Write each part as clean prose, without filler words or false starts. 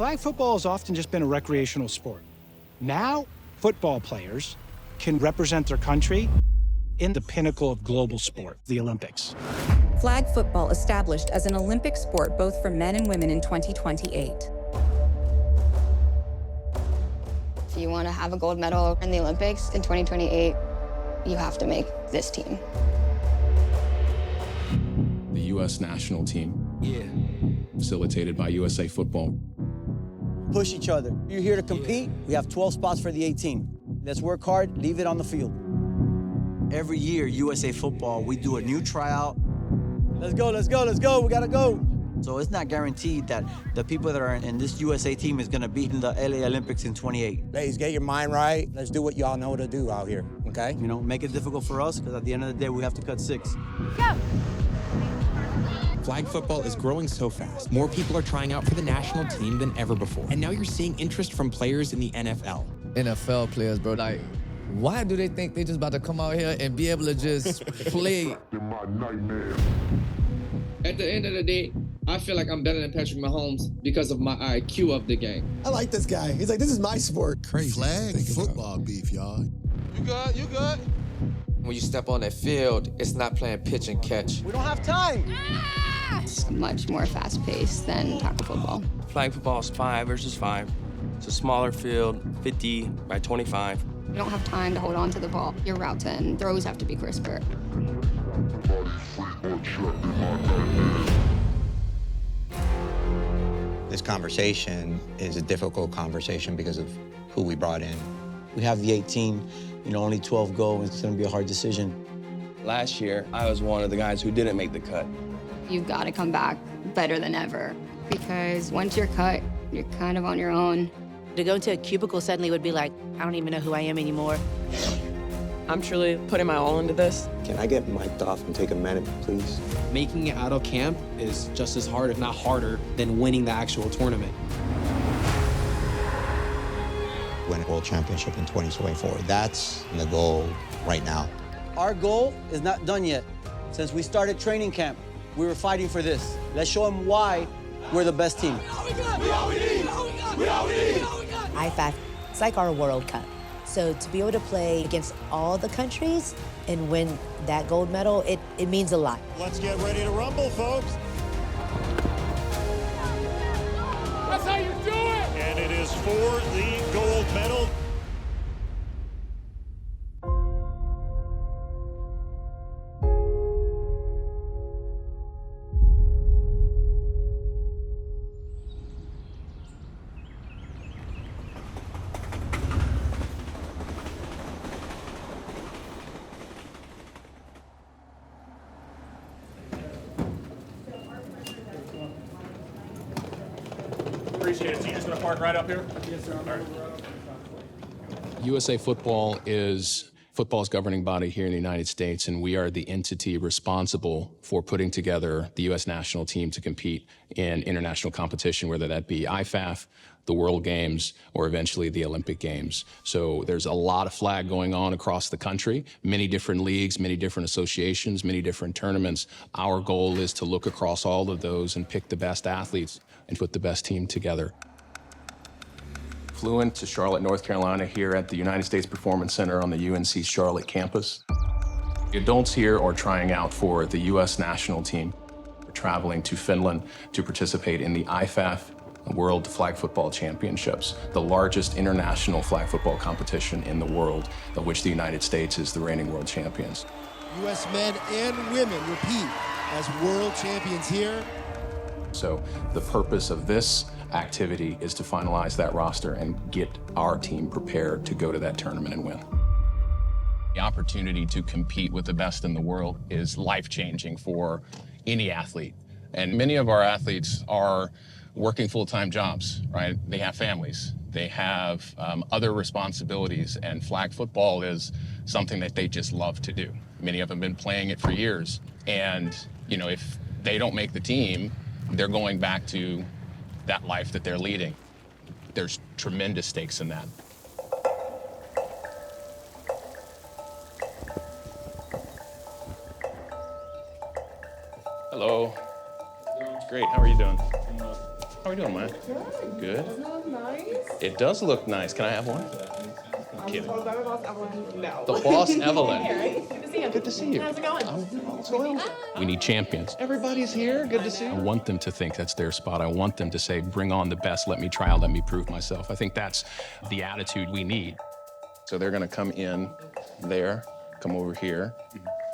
Flag football has often just been a recreational sport. Now, football players can represent their country in the pinnacle of global sport, the Olympics. Flag football established as an Olympic sport both for men and women in 2028. If you want to have a gold medal in the Olympics in 2028, you have to make this team. The U.S. national team, facilitated by USA Football. Push each other. You're here to compete. We have 12 spots for the 18. Let's work hard, leave it on the field. Every year, USA Football, we do a new tryout. Let's go, let's go, let's go, we gotta go. So it's not guaranteed that the people that are in this USA team is gonna be in the LA Olympics in 28. Ladies, get your mind right. Let's do what y'all know to do out here, okay? You know, make it difficult for us, because at the end of the day, we have to cut 6. Go! Flag football is growing so fast. More people are trying out for the national team than ever before. And now you're seeing interest from players in the NFL. NFL players, bro, like, why do they think they just about to come out here and be able to just play? At the end of the day, I feel like I'm better than Patrick Mahomes because of my IQ of the game. I like this guy. He's like, this is my sport. Crazy. Flag football beef, y'all. You good? You good? When you step on that field, it's not playing pitch and catch. We don't have time. It's much more fast-paced than tackle football. Flag football is 5 versus 5. It's a smaller field, 50 by 25. You don't have time to hold on to the ball. Your routes and throws have to be crisper. This conversation is a difficult conversation because of who we brought in. We have the 18, you know, only 12 go, it's gonna be a hard decision. Last year, I was one of the guys who didn't make the cut. You've got to come back better than ever, because once you're cut, you're kind of on your own. To go into a cubicle suddenly would be like, I don't even know who I am anymore. I'm truly putting my all into this. Can I get mic'd off and take a minute, please? Making it out of camp is just as hard, if not harder, than winning the actual tournament. Win a world championship in 2024. That's the goal right now. Our goal is not done yet. Since we started training camp, we were fighting for this. Let's show them why we're the best team. IFAF, it's like our World Cup. So to be able to play against all the countries and win that gold medal, it means a lot. Let's get ready to rumble, folks. That's how you do it! And it is for the gold medal. Appreciate it. So you're just going to park right up here? Yes, sir. All right. USA Football is football's governing body here in the United States, and we are the entity responsible for putting together the U.S. national team to compete in international competition, whether that be IFAF, the World Games, or eventually the Olympic Games. So there's a lot of flag going on across the country, many different leagues, many different associations, many different tournaments. Our goal is to look across all of those and pick the best athletes and put the best team together. Flew into Charlotte, North Carolina here at the United States Performance Center on the UNC Charlotte campus. The adults here are trying out for the U.S. national team. We're traveling to Finland to participate in the IFAF World Flag Football Championships, the largest international flag football competition in the world, of which the United States is the reigning world champions. U.S. men and women repeat as world champions here. So the purpose of this activity is to finalize that roster and get our team prepared to go to that tournament and win. The opportunity to compete with the best in the world is life-changing for any athlete. And many of our athletes are working full-time jobs, right? They have families, they have other responsibilities, and flag football is something that they just love to do. Many of them have been playing it for years. And, you know, if they don't make the team, they're going back to that life that they're leading. There's tremendous stakes in that. Hello. Great, how are you doing? How are we doing, man? Good. Doesn't that look nice? It does look nice. Can I have one? I'm kidding. Told by my boss, Evelyn. No. The boss, Evelyn. Hey, right? Good to see you. Good to see you. How's it going? We need champions. Everybody's here. Good to see I you. want them to think that's their spot. I want them to say, bring on the best, let me try out, let me prove myself. I think that's the attitude we need. So they're gonna come in there, come over here,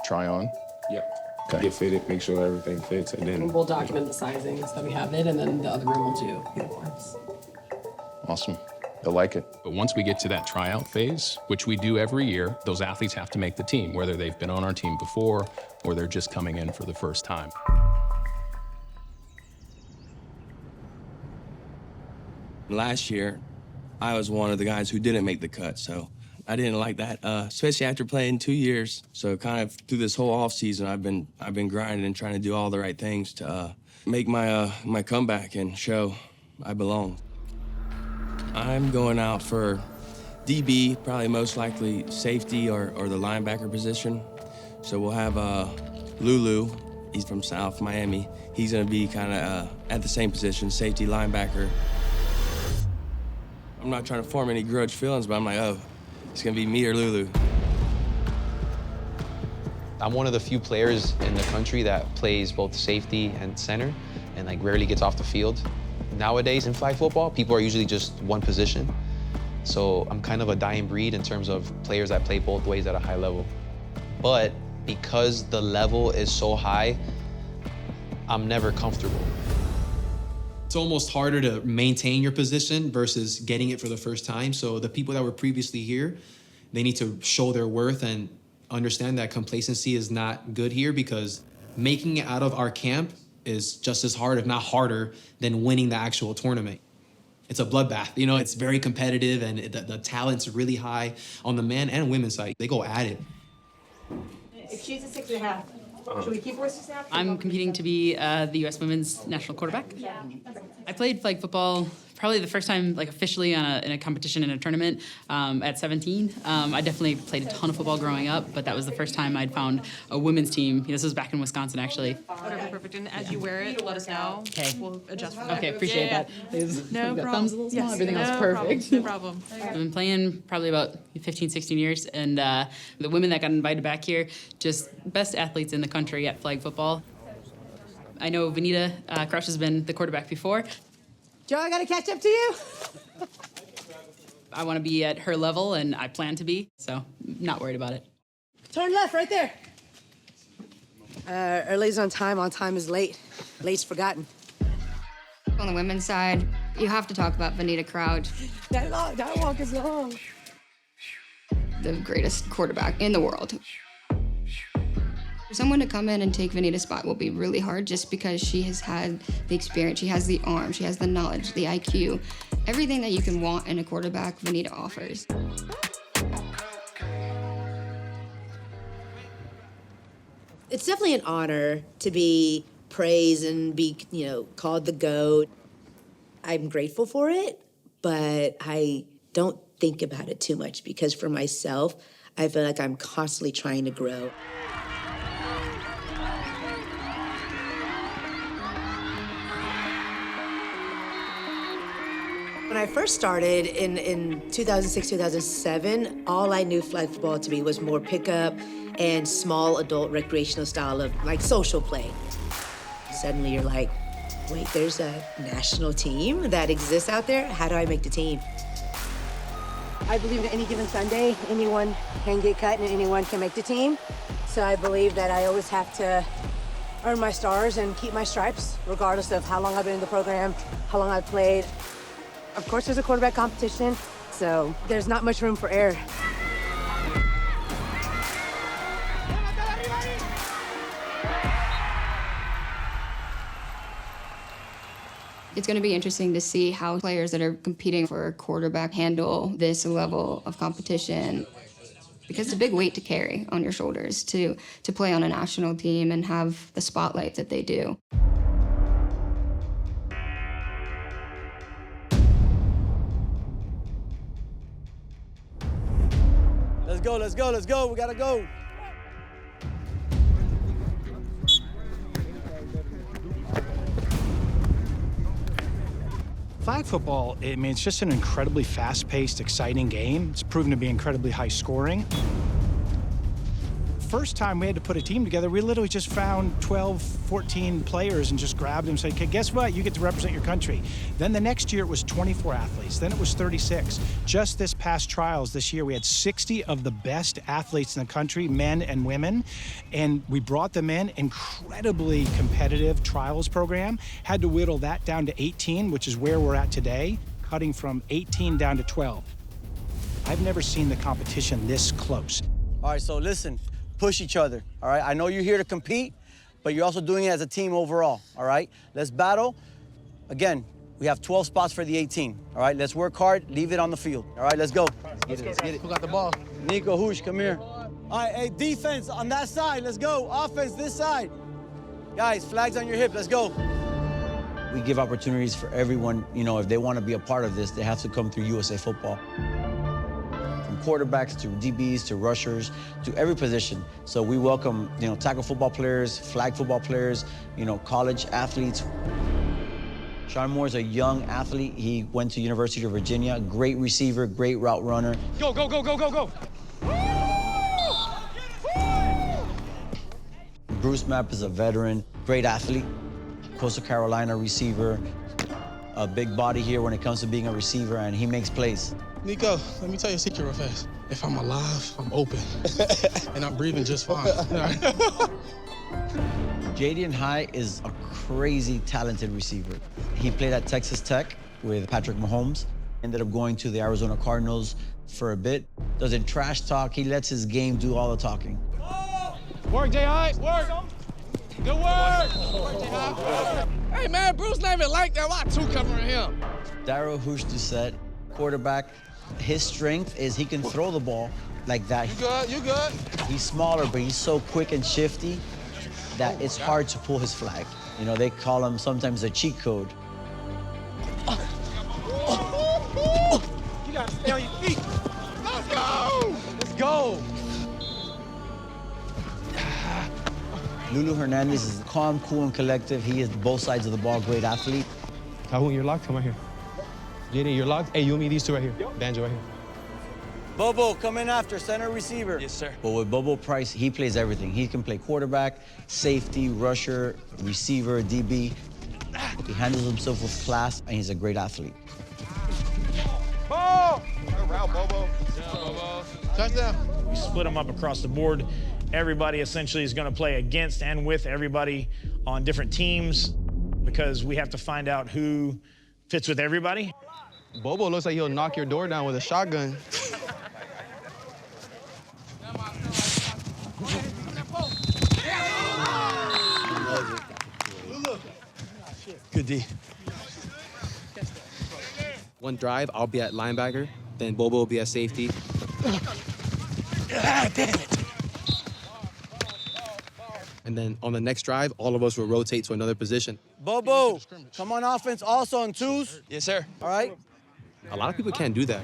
try on. Yep. Okay. Get fitted, make sure everything fits, and then We'll document the sizing so we have it, and then the other room will do uniforms. Awesome. They'll like it. But once we get to that tryout phase, which we do every year, those athletes have to make the team, whether they've been on our team before or they're just coming in for the first time. Last year, I was one of the guys who didn't make the cut, so I didn't like that, especially after playing 2 years. So kind of through this whole off season, I've been grinding and trying to do all the right things to make my comeback and show I belong. I'm going out for DB, probably most likely safety or the linebacker position. So we'll have Lulu, he's from South Miami. He's gonna be kind of at the same position, safety, linebacker. I'm not trying to form any grudge feelings, but I'm like, oh, it's gonna be me or Lulu. I'm one of the few players in the country that plays both safety and center and like rarely gets off the field. Nowadays in flag football, people are usually just one position. So I'm kind of a dying breed in terms of players that play both ways at a high level. But because the level is so high, I'm never comfortable. it's almost harder to maintain your position versus getting it for the first time. So the people that were previously here, they need to show their worth and understand that complacency is not good here, because making it out of our camp is just as hard, if not harder, than winning the actual tournament. It's a bloodbath. You know, it's very competitive, and the talent's really high on the men and women's side. They go at it. If she's a 6.5, should we keep her 6.5? I'm competing to be the U.S. Women's National Quarterback. I played flag football probably the first time, like officially in a competition in a tournament at 17. I definitely played a ton of football growing up, but that was the first time I'd found a women's team. This was back in Wisconsin, actually. Whatever, perfect. And as you wear it, let us know. Okay. We'll adjust for that. Okay, appreciate that. No problem. Thumbs a little small, Yes, everything else no perfect. No problem. I've been playing probably about 15, 16 years, and the women that got invited back here, just best athletes in the country at flag football. I know Vanita Crouch has been the quarterback before. Joe, I gotta catch up to you. I want to be at her level, and I plan to be, so not worried about it. Turn left, right there. Early's on time is late. Late's forgotten. On the women's side, you have to talk about Vanita Crouch. That walk is long. The greatest quarterback in the world. For someone to come in and take Vanita's spot will be really hard, just because she has had the experience, she has the arm, she has the knowledge, the IQ. Everything that you can want in a quarterback, Vanita offers. It's definitely an honor to be praised and be, called the GOAT. I'm grateful for it, but I don't think about it too much, because for myself, I feel like I'm constantly trying to grow. When I first started in 2006, 2007, all I knew flag football to be was more pickup and small adult recreational style of like social play. Suddenly you're like, wait, there's a national team that exists out there? How do I make the team? I believe that any given Sunday, anyone can get cut and anyone can make the team. So I believe that I always have to earn my stars and keep my stripes, regardless of how long I've been in the program, how long I've played. Of course, there's a quarterback competition, so there's not much room for error. It's going to be interesting to see how players that are competing for a quarterback handle this level of competition, because it's a big weight to carry on your shoulders to play on a national team and have the spotlight that they do. Let's go, let's go, let's go. We gotta go. Flag football, I mean, it's just an incredibly fast-paced, exciting game. It's proven to be incredibly high-scoring. First time we had to put a team together, we literally just found 12, 14 players and just grabbed them and said, okay, guess what? You get to represent your country. Then the next year it was 24 athletes. Then it was 36. Just this past trials this year, we had 60 of the best athletes in the country, men and women. And we brought them in, incredibly competitive trials program. Had to whittle that down to 18, which is where we're at today, cutting from 18 down to 12. I've never seen the competition this close. All right, so listen. Push each other, all right? I know you're here to compete, but you're also doing it as a team overall, all right? Let's battle. Again, we have 12 spots for the 18, all right? Let's work hard, leave it on the field, all right? Let's go. Let's get it. Who got the ball? Nico, Hoosh, come here. All right, hey, defense on that side, let's go. Offense this side. Guys, flags on your hip, let's go. We give opportunities for everyone, you know, if they want to be a part of this, they have to come through USA Football. From quarterbacks to DBs to rushers to every position. So we welcome, you know, tackle football players, flag football players, you know, college athletes. Sean Moore is a young athlete. He went to University of Virginia. Great receiver, great route runner. Go, go, go, go, go, go. Bruce Mapp is a veteran, great athlete. Coastal Carolina receiver. A big body here when it comes to being a receiver, and he makes plays. Nico, let me tell you a secret real fast. If I'm alive, I'm open. And I'm breathing just fine. Jaden High is a crazy talented receiver. He played at Texas Tech with Patrick Mahomes. Ended up going to the Arizona Cardinals for a bit. Doesn't trash talk. He lets his game do all the talking. Work, J.I. Work. Good work. Hey, man, Bruce not even like that. Why two covering him? Darryl Hoosh Doucette, quarterback. His strength is he can throw the ball like that. You good? You good? He's smaller, but he's so quick and shifty that it's hard to pull his flag. You know, they call him sometimes a cheat code. You gotta stay on your feet. Let's go. Let's go. Lulu Hernandez is calm, cool, and collective. He is both sides of the ball, great athlete. Calhoun, you're locked. Come right here. JD, you're locked. Hey, you and me, these two right here. Banjo right here. Bobo, come in after, center receiver. Yes, sir. But with Bobo Price, he plays everything. He can play quarterback, safety, rusher, receiver, DB. He handles himself with class, and he's a great athlete. Ball! Around Bobo. Touchdown. We split them up across the board. Everybody essentially is going to play against and with everybody on different teams because we have to find out who fits with everybody. Bobo looks like he'll knock your door down with a shotgun. Good D. One drive, I'll be at linebacker, then Bobo will be at safety. Ah, damn it. And then on the next drive, all of us will rotate to another position. Bobo, come on offense also on twos. Yes, sir. All right. A lot of people can't do that.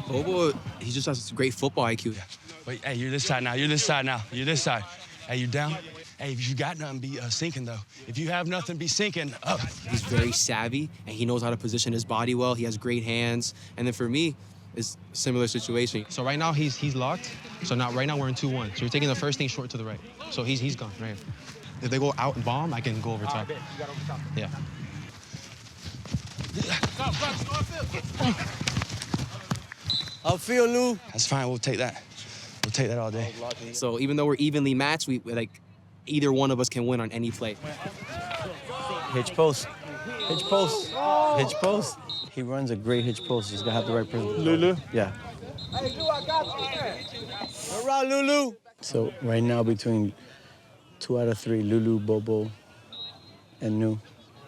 Bobo, he just has great football IQ. Wait, hey, you're this side now. You're this side now. You're this side. Hey, you down? Hey, if you got nothing, be sinking, though. If you have nothing, be sinking up. He's very savvy, and he knows how to position his body well. He has great hands. And then for me, it's a similar situation. So right now, he's locked. So now right now, we're in 2-1. So you're taking the first thing short to the right. So he's gone right here. If they go out and bomb, I can go over top. Yeah. Upfield, Lou. That's fine. We'll take that. We'll take that all day. So even though we're evenly matched, either one of us can win on any play. Hitch post. Hitch post. Hitch post. He runs a great hitch post. He's gonna have the right person. Lulu? Yeah. Hey, Lou, I got you. All right, Lulu. So right now between 2 out of 3, Lulu, Bobo, and Nu.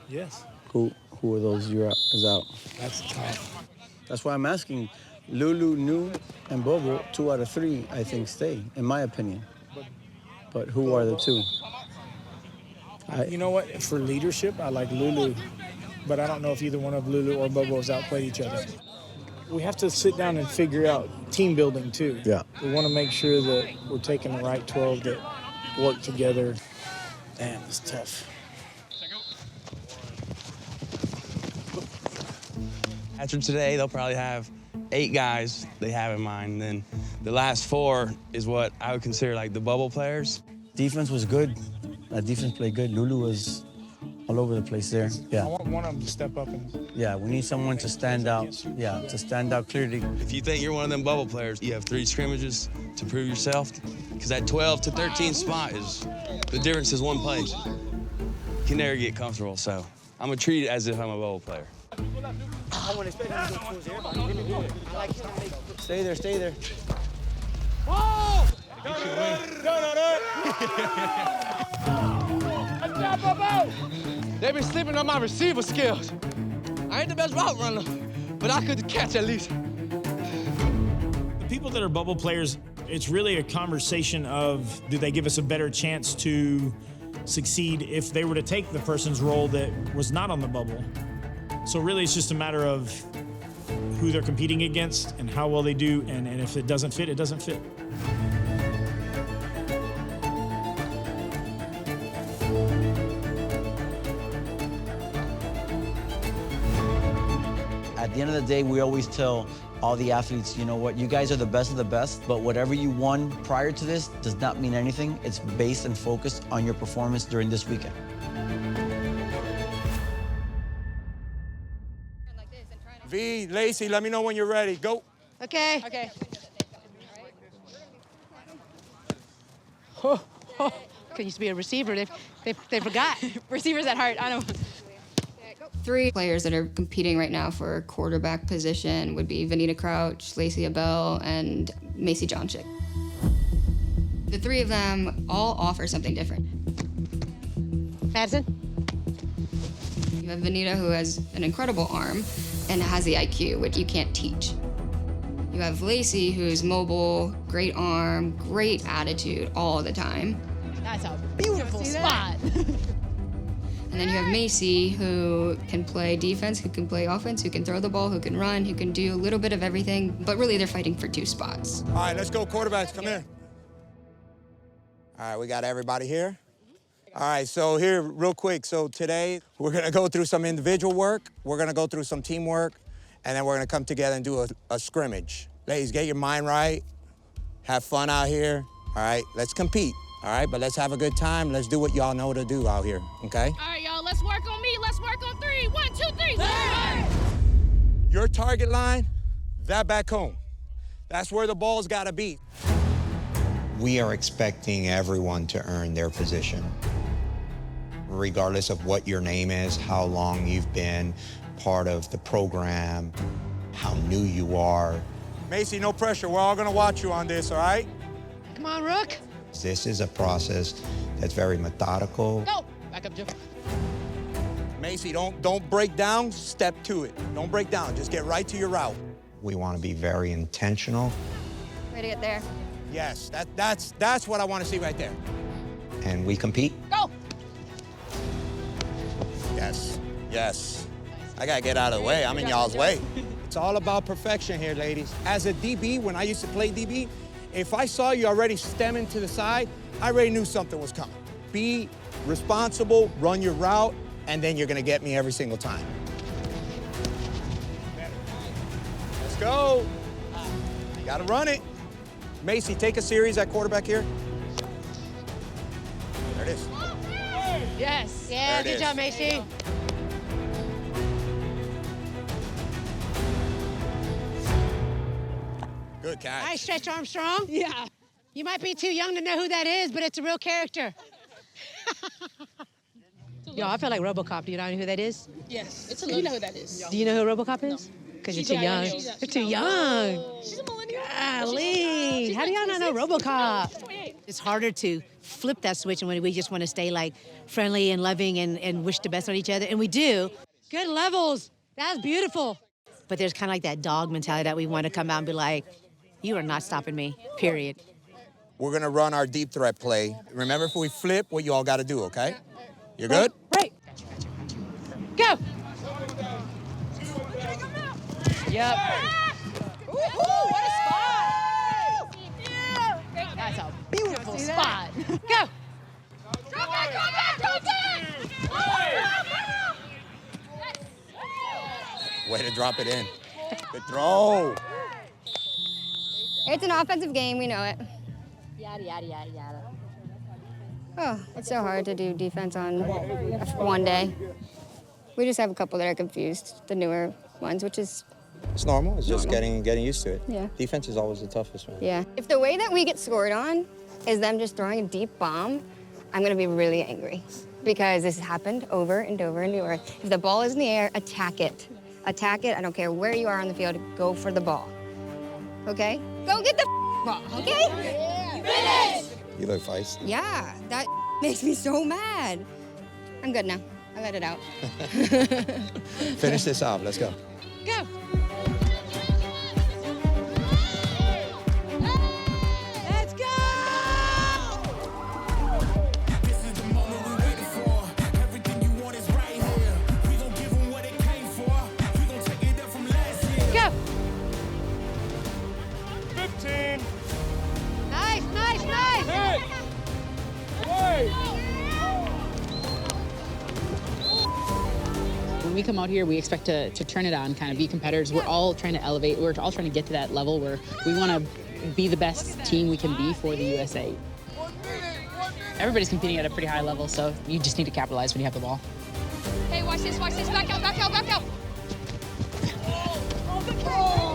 Yes. Who are those is out? That's tough. That's why I'm asking. Lulu, Nu, and Bobo, 2 out of 3, I think, stay, in my opinion. But who are the 2? You know what? For leadership, I like Lulu. But I don't know if either one of Lulu or Bobo has outplayed each other. We have to sit down and figure out team building, too. Yeah. We want to make sure that we're taking the right 12 that work together. Damn, it's tough. After today, they'll probably have 8 guys they have in mind. And then the last 4 is what I would consider like the bubble players. Defense was good. Defense played good. Lulu was all over the place there. I want one of them to step up and... Yeah, we need someone to stand out. Yeah, to stand out clearly. If you think you're one of them bubble players, you have 3 scrimmages to prove yourself. Because that 12 to 13 spot is, the difference is 1 play. You can never get comfortable, so I'm gonna treat it as if I'm a bubble player. Stay there, stay there. Oh! They been sleeping on my receiver skills. I ain't the best route runner, but I could catch at least. The people that are bubble players, it's really a conversation of, do they give us a better chance to succeed if they were to take the person's role that was not on the bubble? So really, it's just a matter of who they're competing against and how well they do, and if it doesn't fit, it doesn't fit. At the end of the day, we always tell all the athletes, you know what, you guys are the best of the best, but whatever you won prior to this does not mean anything. It's based and focused on your performance during this weekend. V, Lacey, let me know when you're ready. Go. Okay. Okay. Could used to be a receiver. They forgot. Receivers at heart. I don't know. 3 players that are competing right now for quarterback position would be Vanita Crouch, Lacey Abell, and Macy Johnchick. The 3 of them all offer something different. Madison? You have Vanita, who has an incredible arm and has the IQ, which you can't teach. You have Lacey, who's mobile, great arm, great attitude all the time. That's a beautiful spot. And then you have Macy, who can play defense, who can play offense, who can throw the ball, who can run, who can do a little bit of everything, but really they're fighting for 2 spots. All right, let's go, quarterbacks, come here. All right, we got everybody here. All right, so here, real quick. So today, we're gonna go through some individual work, we're gonna go through some teamwork, and then we're gonna come together and do a scrimmage. Ladies, get your mind right, have fun out here. All right, let's compete. All right, but let's have a good time. Let's do what y'all know to do out here, okay? All right, y'all, let's work on me. Let's work on 3. 1, 2, 3. Hey! Your target line, that back home. That's where the ball's gotta be. We are expecting everyone to earn their position, regardless of what your name is, how long you've been part of the program, how new you are. Macy, no pressure. We're all gonna watch you on this, all right? Come on, Rook. This is a process that's very methodical. Go. Back up, Jeff. Macy, don't break down, step to it. Don't break down, just get right to your route. We want to be very intentional. Way to get there. Yes, that's what I want to see right there. And we compete. Go. Yes, yes. I gotta get out of the way, I'm in y'all's way. It's all about perfection here, ladies. As a DB, when I used to play DB, if I saw you already stemming to the side, I already knew something was coming. Be responsible, run your route, and then you're gonna get me every single time. Let's go. You gotta run it. Macy, take a series at quarterback here. There it is. Yes. Yeah, good job, Macy. Good catch. Nice stretch, Armstrong. Yeah. You might be too young to know who that is, but it's a real character. Yo, I feel like RoboCop. Do you know who that is? Yes, it's a you know who that is. Do you know who RoboCop is? Because you're too young. You're too young. She's a millennial. Golly. How do y'all not know RoboCop? It's harder to flip that switch when we just want to stay like friendly and loving and wish the best on each other, and we do. Good levels. That's beautiful. But there's kind of like that dog mentality that we want to come out and be like, you are not stopping me, period. We're gonna run our deep threat play. Remember, if we flip, what you all gotta do, okay? You good? Right. Go. Yep. Ooh, what a spot! That's a beautiful spot. Go. Go back! Way to drop it in. Good throw. It's an offensive game, we know it. Yada, yada, yada, yada. Oh, it's so hard to do defense on one day. We just have a couple that are confused, the newer ones, which is, It's normal. It's just Normal. getting used to it. Yeah. Defense is always the toughest one. yeah. If the way that we get scored on is them just throwing a deep bomb, I'm gonna be really angry because this has happened over and over and over. If the ball is in the air, attack it. Attack it, I don't care where you are on the field, go for the ball, okay? Go get the ball, okay? Finish! You look feisty. Yeah, that makes me so mad. I'm good now, I let it out. Finish this off. Let's go. Go. Let's go! Go! 15. Nice, nice, nice! Hit. Away. When we come out here, we expect to turn it on, kind of be competitors. We're all trying to elevate. We're all trying to get to that level where we want to be the best team we can be for the USA. Everybody's competing at a pretty high level, so you just need to capitalize when you have the ball. Hey, watch this, back out, back out, back out!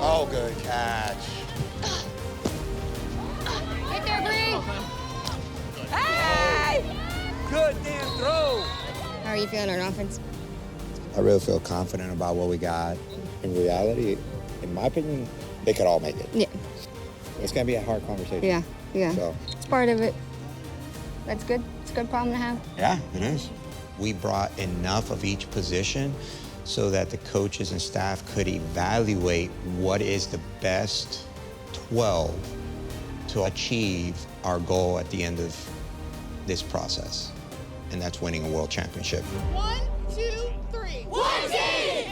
Oh, good catch. Right there, Bree! Hey! Good damn throw. How are you feeling on offense? I really feel confident about what we got. In reality, in my opinion, they could all make it. Yeah. It's gonna be a hard conversation. Yeah, yeah. So, It's part of it. That's good. It's a good problem to have. yeah, it is. We brought enough of each position so that the coaches and staff could evaluate what is the best 12 to achieve our goal at the end of this process. And that's winning a world championship. 1, 2, 3. One team!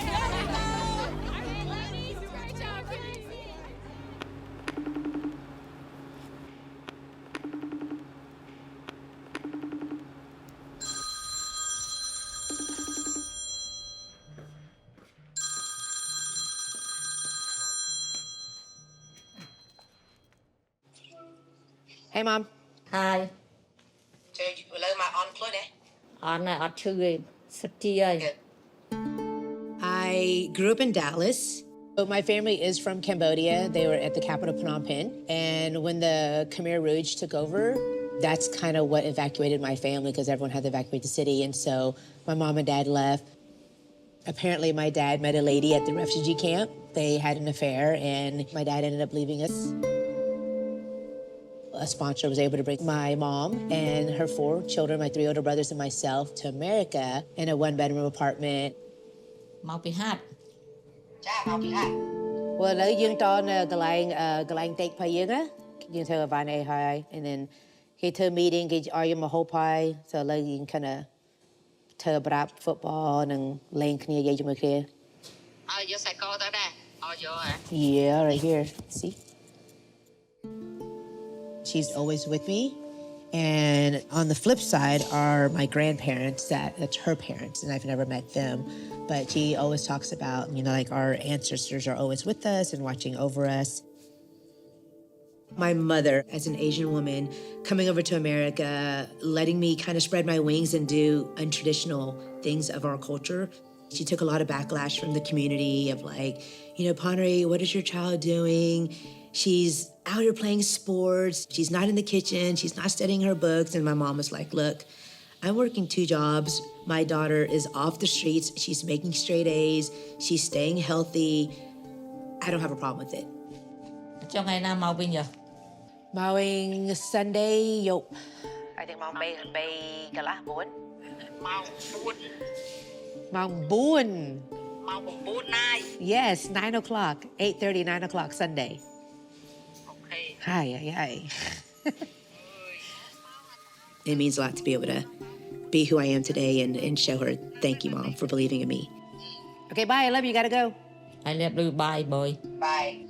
Hey, Mom. Hi. Chơi lấy mà on play đấy. On này, on chơi ơi. I grew up in Dallas. So my family is from Cambodia. They were at the capital Phnom Penh. And when the Khmer Rouge took over, that's kind of what evacuated my family because everyone had to evacuate the city. And so my mom and dad left. Apparently my dad met a lady at the refugee camp. They had an affair and my dad ended up leaving us. A sponsor was able to bring my mom and her 4 children, my 3 older brothers and myself, to America in a 1-bedroom apartment. Mau bị hát. Well, lấy dương to cái lạnh tết phải dương á, dương thơ vài này hai, and then khi thơ meeting cái are you my whole pie, so lấy dương kind of thơ brap football and lên kia dây cho mọi kia. Vô sài cô tới đây. Vô hả? Yeah, right here. See? She's always with me. And on the flip side are my grandparents, that's her parents, and I've never met them. But she always talks about, like our ancestors are always with us and watching over us. My mother, as an Asian woman, coming over to America, letting me kind of spread my wings and do untraditional things of our culture. She took a lot of backlash from the community of Ponnery, what is your child doing? She's out here playing sports. She's not in the kitchen. She's not studying her books. And my mom was like, look, I'm working 2 jobs. My daughter is off the streets. She's making straight A's. She's staying healthy. I don't have a problem with it. Cho ngày nào màu bên giờ? Mowing Sunday, yup. I think mom bay cả lá bốn. Màu buồn. Mom buồn. Màu buồn này. Yes, 9 o'clock, 8:30, 9 o'clock Sunday. Okay. Hi. It means a lot to be able to be who I am today and show her, thank you, Mom, for believing in me. Okay, bye. I love you. Gotta go. I love you. Bye, boy. Bye.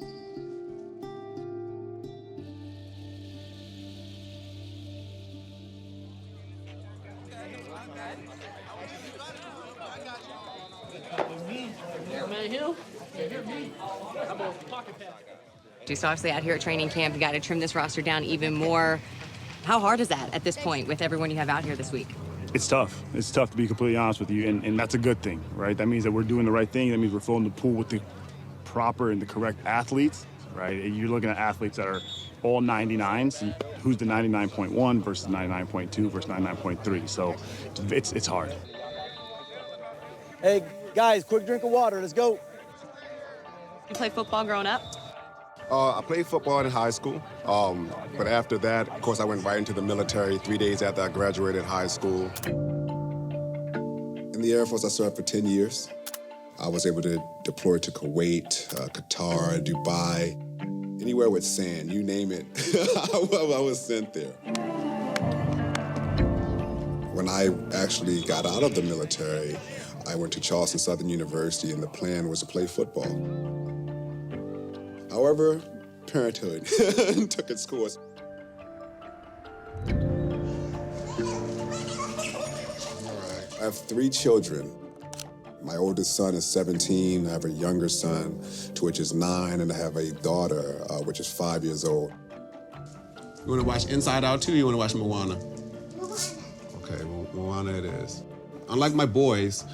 So obviously out here at training camp, you got to trim this roster down even more. How hard is that at this point with everyone you have out here this week? It's tough. It's tough, to be completely honest with you, and that's a good thing, right? That means that we're doing the right thing. That means we're filling the pool with the proper and the correct athletes, right? You're looking at athletes that are all 99s. And who's the 99.1 versus 99.2 versus 99.3? So it's hard. Hey, guys, quick drink of water. Let's go. You play football growing up? I played football in high school, but after that, of course, I went right into the military 3 days after I graduated high school. In the Air Force, I served for 10 years. I was able to deploy to Kuwait, Qatar, Dubai, anywhere with sand, you name it, I was sent there. When I actually got out of the military, I went to Charleston Southern University, and the plan was to play football. However, parenthood took its course. I have 3 children. My oldest son is 17. I have a younger son, which is 9, and I have a daughter, which is 5 years old. You want to watch Inside Out too, or you want to watch Moana? Okay, well, Moana it is. Unlike my boys,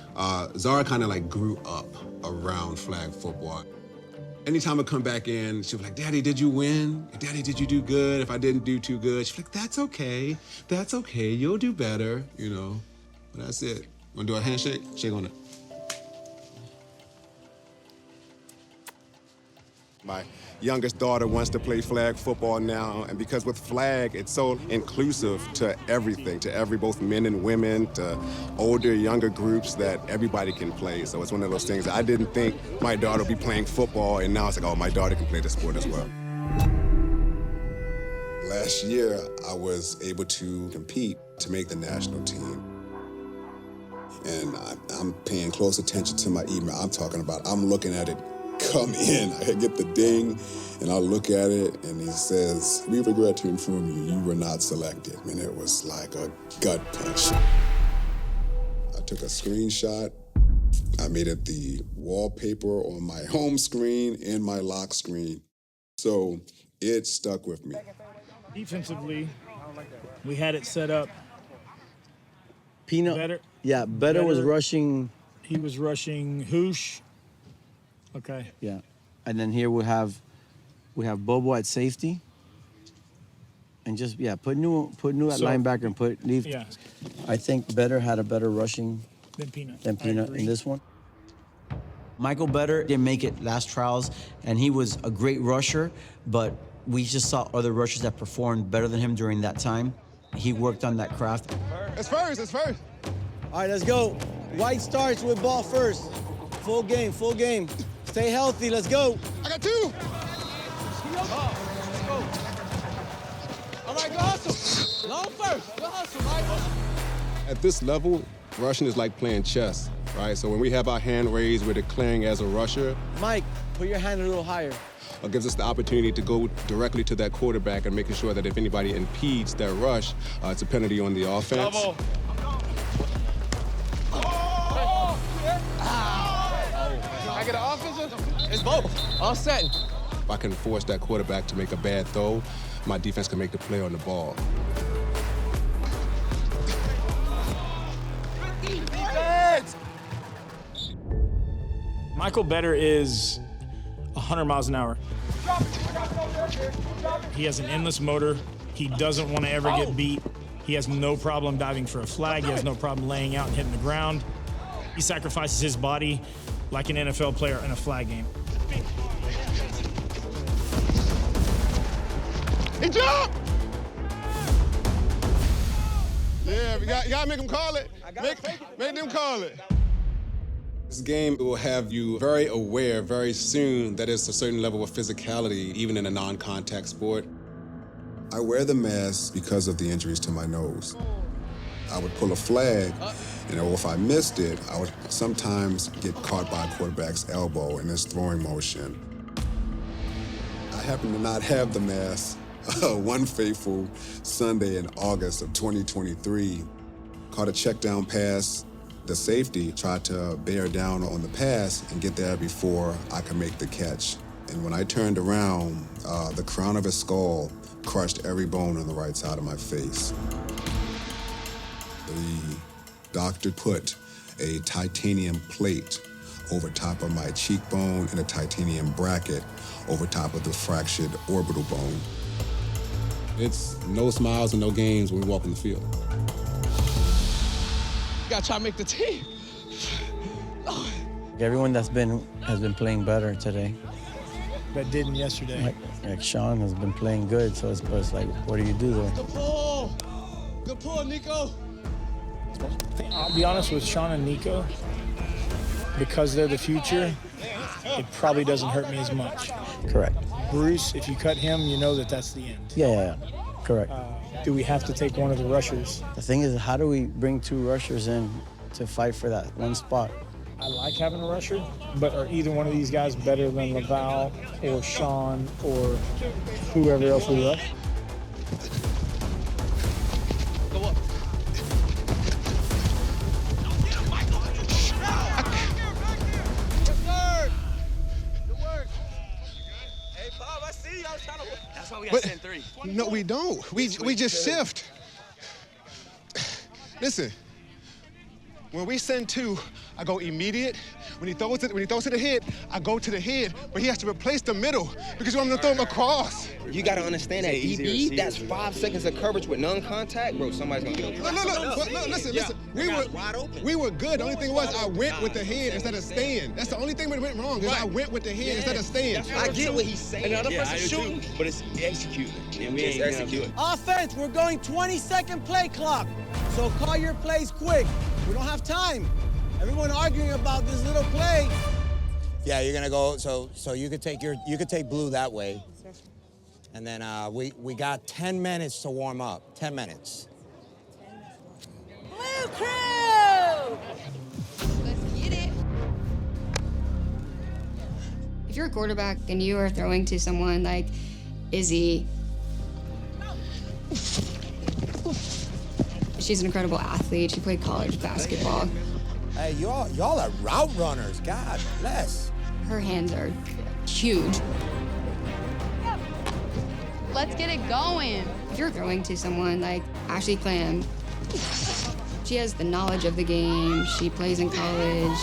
Zara kind of like grew up around flag football. Anytime I come back in, she'll be like, Daddy, did you win? Daddy, did you do good? If I didn't do too good, she's like, that's okay, you'll do better, you know. But that's it. Wanna do a handshake? Shake on it. My youngest daughter wants to play flag football now, and because with flag, it's so inclusive to everything, to both men and women, to older, younger groups, that everybody can play. So it's one of those things that I didn't think my daughter would be playing football, and now it's like, oh, my daughter can play the sport as well. Last year, I was able to compete to make the national team. And I'm paying close attention to my email. I'm looking at it come in. I get the ding, and I look at it, and he says, "We regret to inform you, you were not selected." And it was like a gut punch. I took a screenshot. I made it the wallpaper on my home screen and my lock screen. So it stuck with me. Defensively, we had it set up. Peanut. Better. Yeah, better was rushing. He was rushing Hoosh. Okay. Yeah, and then here we have Bobo at safety, and just put new at linebacker and leave. Yeah. I think Better had a better rushing Than Peanut. in this one. Michael Better didn't make it last trials, and he was a great rusher, but we just saw other rushers that performed better than him during that time. He worked on that craft. It's first. All right, let's go. White starts with ball first. Full game. Stay healthy, let's go. I got 2. All right, go hustle. Long first. Go hustle, Michael. At this level, rushing is like playing chess, right? So when we have our hand raised, we're declaring as a rusher. Mike, put your hand a little higher. It gives us the opportunity to go directly to that quarterback and making sure that if anybody impedes that rush, it's a penalty on the offense. Double. I get an offensive? It's both. All set. If I can force that quarterback to make a bad throw, my defense can make the play on the ball. Defense! Michael Better is 100 miles an hour. He has an endless motor. He doesn't want to ever get beat. He has no problem diving for a flag. He has no problem laying out and hitting the ground. He sacrifices his body like an NFL player in a flag game. He jumped! Yeah, you gotta make them call it. Make them call it. This game will have you very aware very soon that it's a certain level of physicality, even in a non-contact sport. I wear the mask because of the injuries to my nose. I would pull a flag, and if I missed it, I would sometimes get caught by a quarterback's elbow in his throwing motion. I happen to not have the mask. One fateful Sunday in August of 2023, caught a check down pass The safety tried to bear down on the pass and get there before I could make the catch. And when I turned around, the crown of his skull crushed every bone on the right side of my face. The doctor put a titanium plate over top of my cheekbone and a titanium bracket over top of the fractured orbital bone. It's no smiles and no games when we walk on the field. Gotta try to make the team. Everyone has been playing better today. That didn't yesterday. Like Sean has been playing good, so it's like, what do you do there? Good pull. Good pull, Nico. I'll be honest with Sean and Nico, because they're the future, it probably doesn't hurt me as much. Correct. Bruce, if you cut him, you know that that's the end. Yeah. Correct. Do we have to take one of the rushers? The thing is, how do we bring 2 rushers in to fight for that one spot? I like having a rusher, but are either one of these guys better than Laval or Sean or whoever else we rush? Go up. That's why we got 10-3. No, we don't. We just shift. Listen, when we send 2, I go immediate. When he throws it to the head, I go to the head, but he has to replace the middle because I'm gonna throw him across. You gotta understand that DB, that's 5 seconds of coverage with non-contact, bro. Somebody's gonna get Look, listen. We were good. The only thing was I went with the head instead of staying. That's the only thing that went wrong is I went with the head instead of staying. I get what he's saying. Another person shooting, but it's executing. And we Just ain't execute. Offense, we're going 20-second play clock. So call your plays quick. We don't have time. Everyone arguing about this little play. Yeah, you're gonna go. So you could take blue that way, and then we got 10 minutes to warm up. 10 minutes. Blue crew! Let's get it. If you're a quarterback and you are throwing to someone like Izzy, she's an incredible athlete. She played college basketball. Hey, y'all are route runners. God bless. Her hands are huge. Let's get it going. If you're throwing to someone like Ashley Clam, she has the knowledge of the game. She plays in college.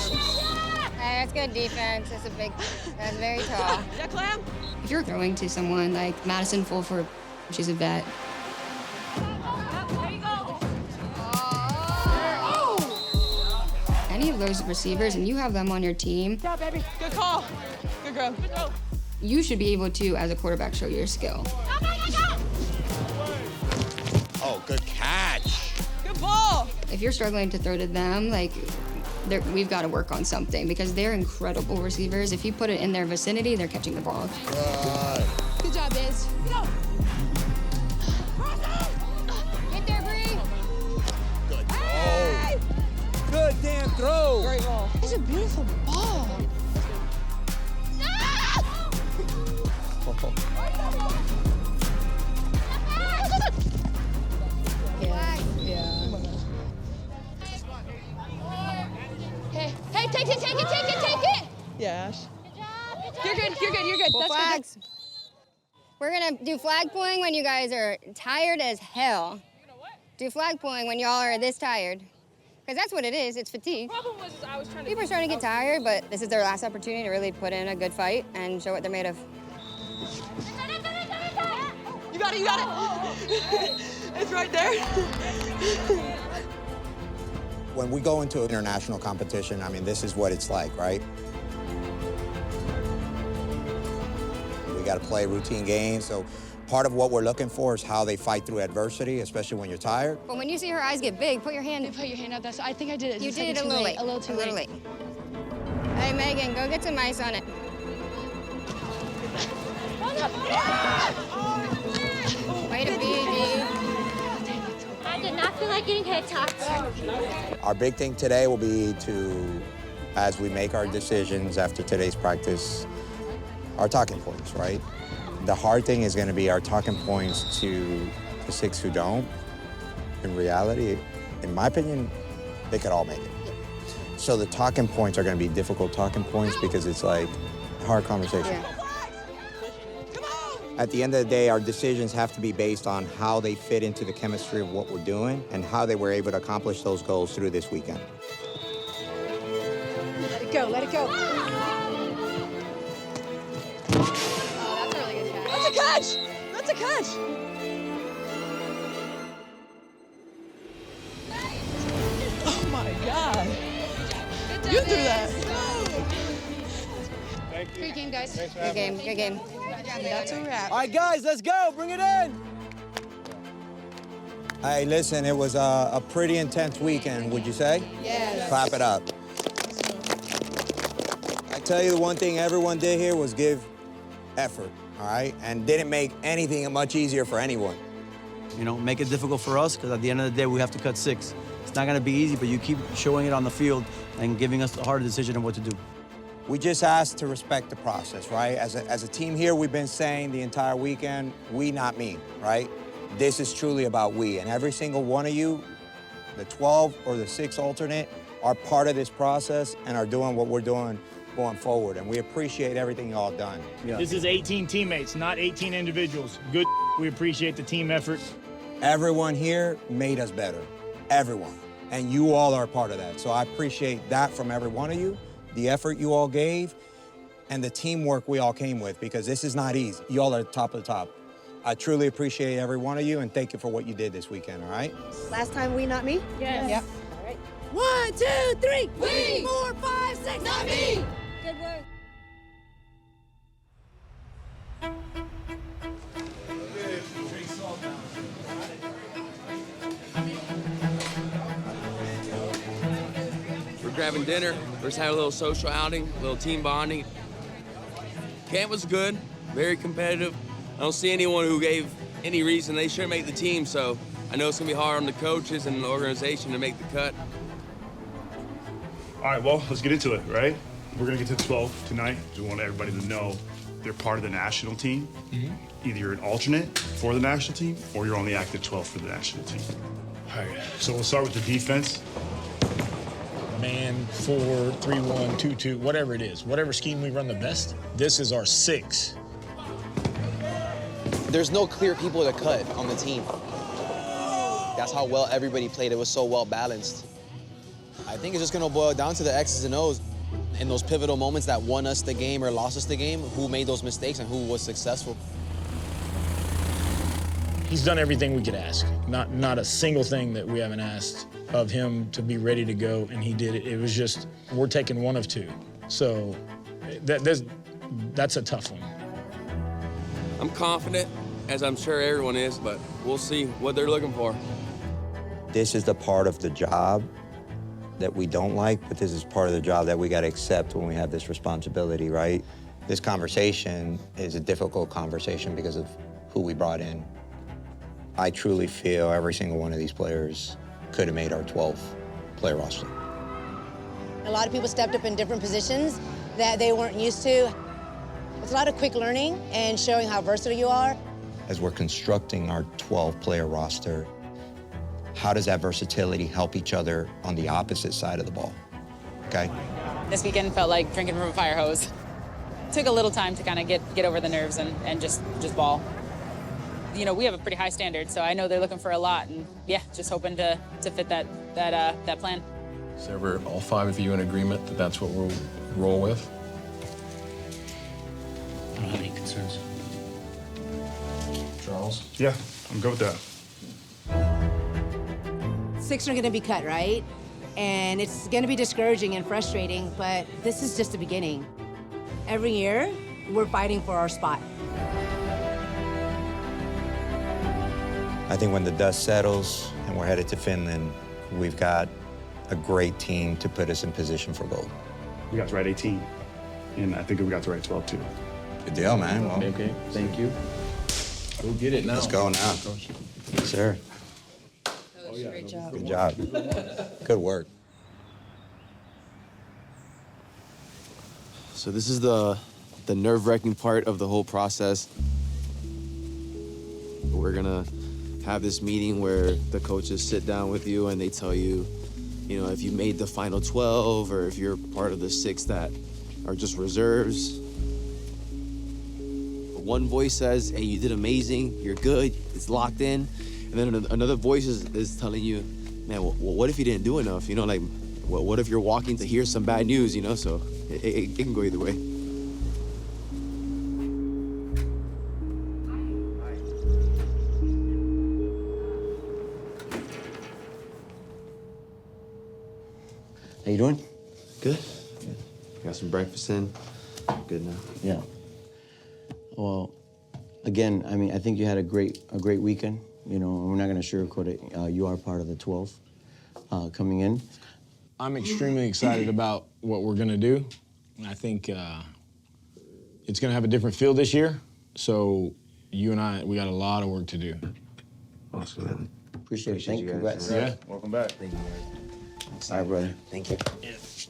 Hey, that's good defense. That's very tall. Yeah, Clam? If you're throwing to someone like Madison Fulford, she's a vet. Any of those receivers, and you have them on your team, Yeah, baby. Good call. Good girl. Good girl. you should be able to, as a quarterback, show your skill. Oh, good catch. Good ball. If you're struggling to throw to them, we've got to work on something because they're incredible receivers. If you put it in their vicinity, they're catching the ball. Good job, Biz. Go. Get there, Bree. Good. Hey! Good damn throw. Great ball. It's a beautiful ball. Hey, take it. Yeah, Ash. You're good. Full That's flags. We're gonna do flag pulling when you guys are tired as hell. Do flag pulling when y'all are this tired. Because that's what it is, it's fatigue. People are starting to get tired, but this is their last opportunity to really put in a good fight and show what they're made of. You got it. It's right there. When we go into an international competition, I mean, this is what it's like, right? We got to play routine games, so part of what we're looking for is how they fight through adversity, especially when you're tired. But when you see her eyes get big, put your hand. Put your hand up. I think I did it. You did it a little late. A little too late. Hey, Megan, go get some ice on it. Way to be, D. I did not feel like getting head talked. Our big thing today will be to, as we make our decisions after today's practice, our talking points, right? The hard thing is going to be our talking points to the 6 who don't. In reality, in my opinion, they could all make it. So the talking points are going to be difficult talking points because it's like hard conversation. Yeah. At the end of the day, our decisions have to be based on how they fit into the chemistry of what we're doing and how they were able to accomplish those goals through this weekend. Let it go, let it go. Oh, that's a really good catch. That's a catch! That's a catch! Oh my God! You threw that! Great game, guys. Good game, good game. That's a wrap. All right, guys, let's go. Bring it in. Hey, listen, it was a pretty intense weekend, would you say? Yes. Clap it up. I tell you the one thing everyone did here was give effort, all right? And didn't make anything much easier for anyone. You know, make it difficult for us, because at the end of the day, we have to cut 6. It's not going to be easy, but you keep showing it on the field and giving us the hard decision of what to do. We just asked to respect the process, right? As a team here, we've been saying the entire weekend, we, not me, right? This is truly about we, and every single one of you, the 12 or the 6 alternate, are part of this process and are doing what we're doing going forward, and we appreciate everything y'all done. Yeah. This is 18 teammates, not 18 individuals. Good. We appreciate the team effort. Everyone here made us better, everyone, and you all are part of that. So I appreciate that from every one of you, the effort you all gave, and the teamwork we all came with, because this is not easy. You all are top of the top. I truly appreciate every one of you, and thank you for what you did this weekend, all right? Last time we, not me? Yes. Yep. All right. 1, 2, 3. We. 4, 5, 6. Not me. Good work. We're grabbing dinner. We're just having a little social outing, a little team bonding. Camp was good, very competitive. I don't see anyone who gave any reason they shouldn't make the team, so I know it's gonna be hard on the coaches and the organization to make the cut. All right, well, let's get into it, right? We're gonna get to 12 tonight. Just want everybody to know they're part of the national team. Either you're an alternate for the national team or you're on the active 12 for the national team. All right, so we'll start with the defense. Man, 4, 3, 1, 2, 2, whatever it is, whatever scheme we run the best, this is our 6. There's no clear people to cut on the team. That's how well everybody played. It was so well balanced. I think it's just gonna boil down to the X's and O's. In those pivotal moments that won us the game or lost us the game, who made those mistakes and who was successful. He's done everything we could ask. Not a single thing that we haven't asked of him to be ready to go, and he did it. It was just, we're taking one of 2. So that's a tough one. I'm confident, as I'm sure everyone is, but we'll see what they're looking for. This is the part of the job that we don't like, but this is part of the job that we got to accept when we have this responsibility, right? This conversation is a difficult conversation because of who we brought in. I truly feel every single one of these players could have made our 12-player roster. A lot of people stepped up in different positions that they weren't used to. It's a lot of quick learning and showing how versatile you are. As we're constructing our 12-player roster, how does that versatility help each other on the opposite side of the ball, okay? This weekend felt like drinking from a fire hose. Took a little time to kind of get over the nerves and just ball. You know, we have a pretty high standard, so I know they're looking for a lot, and yeah, just hoping to fit that plan. So we're all 5 of you in agreement that that's what we'll roll with? I don't have any concerns. Charles? Yeah, I'm good with that. 6 are gonna be cut, right? And it's gonna be discouraging and frustrating, but this is just the beginning. Every year, we're fighting for our spot. I think when the dust settles and we're headed to Finland, we've got a great team to put us in position for gold. We got the right 18, and I think we got the right 12 too. Good deal, man. Well, okay, thank you. Go get it now. let's go now. Yes, sir. Great job. Good job. Good work. So this is the nerve-wracking part of the whole process. We're gonna have this meeting where the coaches sit down with you and they tell you, you know, if you made the final 12 or if you're part of the 6 that are just reserves. One voice says, hey, you did amazing, you're good, it's locked in. And then another voice is telling you, man, well, what if you didn't do enough? You know, like, what if you're walking to hear some bad news, you know? So it can go either way. How you doing? Good. Got some breakfast in. Good now. Yeah. Well, again, I mean, I think you had a great weekend. You know, we're not going to sugarcoat it. You are part of the 12 coming in. I'm extremely excited about what we're going to do. I think it's going to have a different feel this year. So you and I, we got a lot of work to do. Awesome. Appreciate it. Thank you. Congrats. Yeah, welcome back. Thank you, man. All right, brother. Thank you.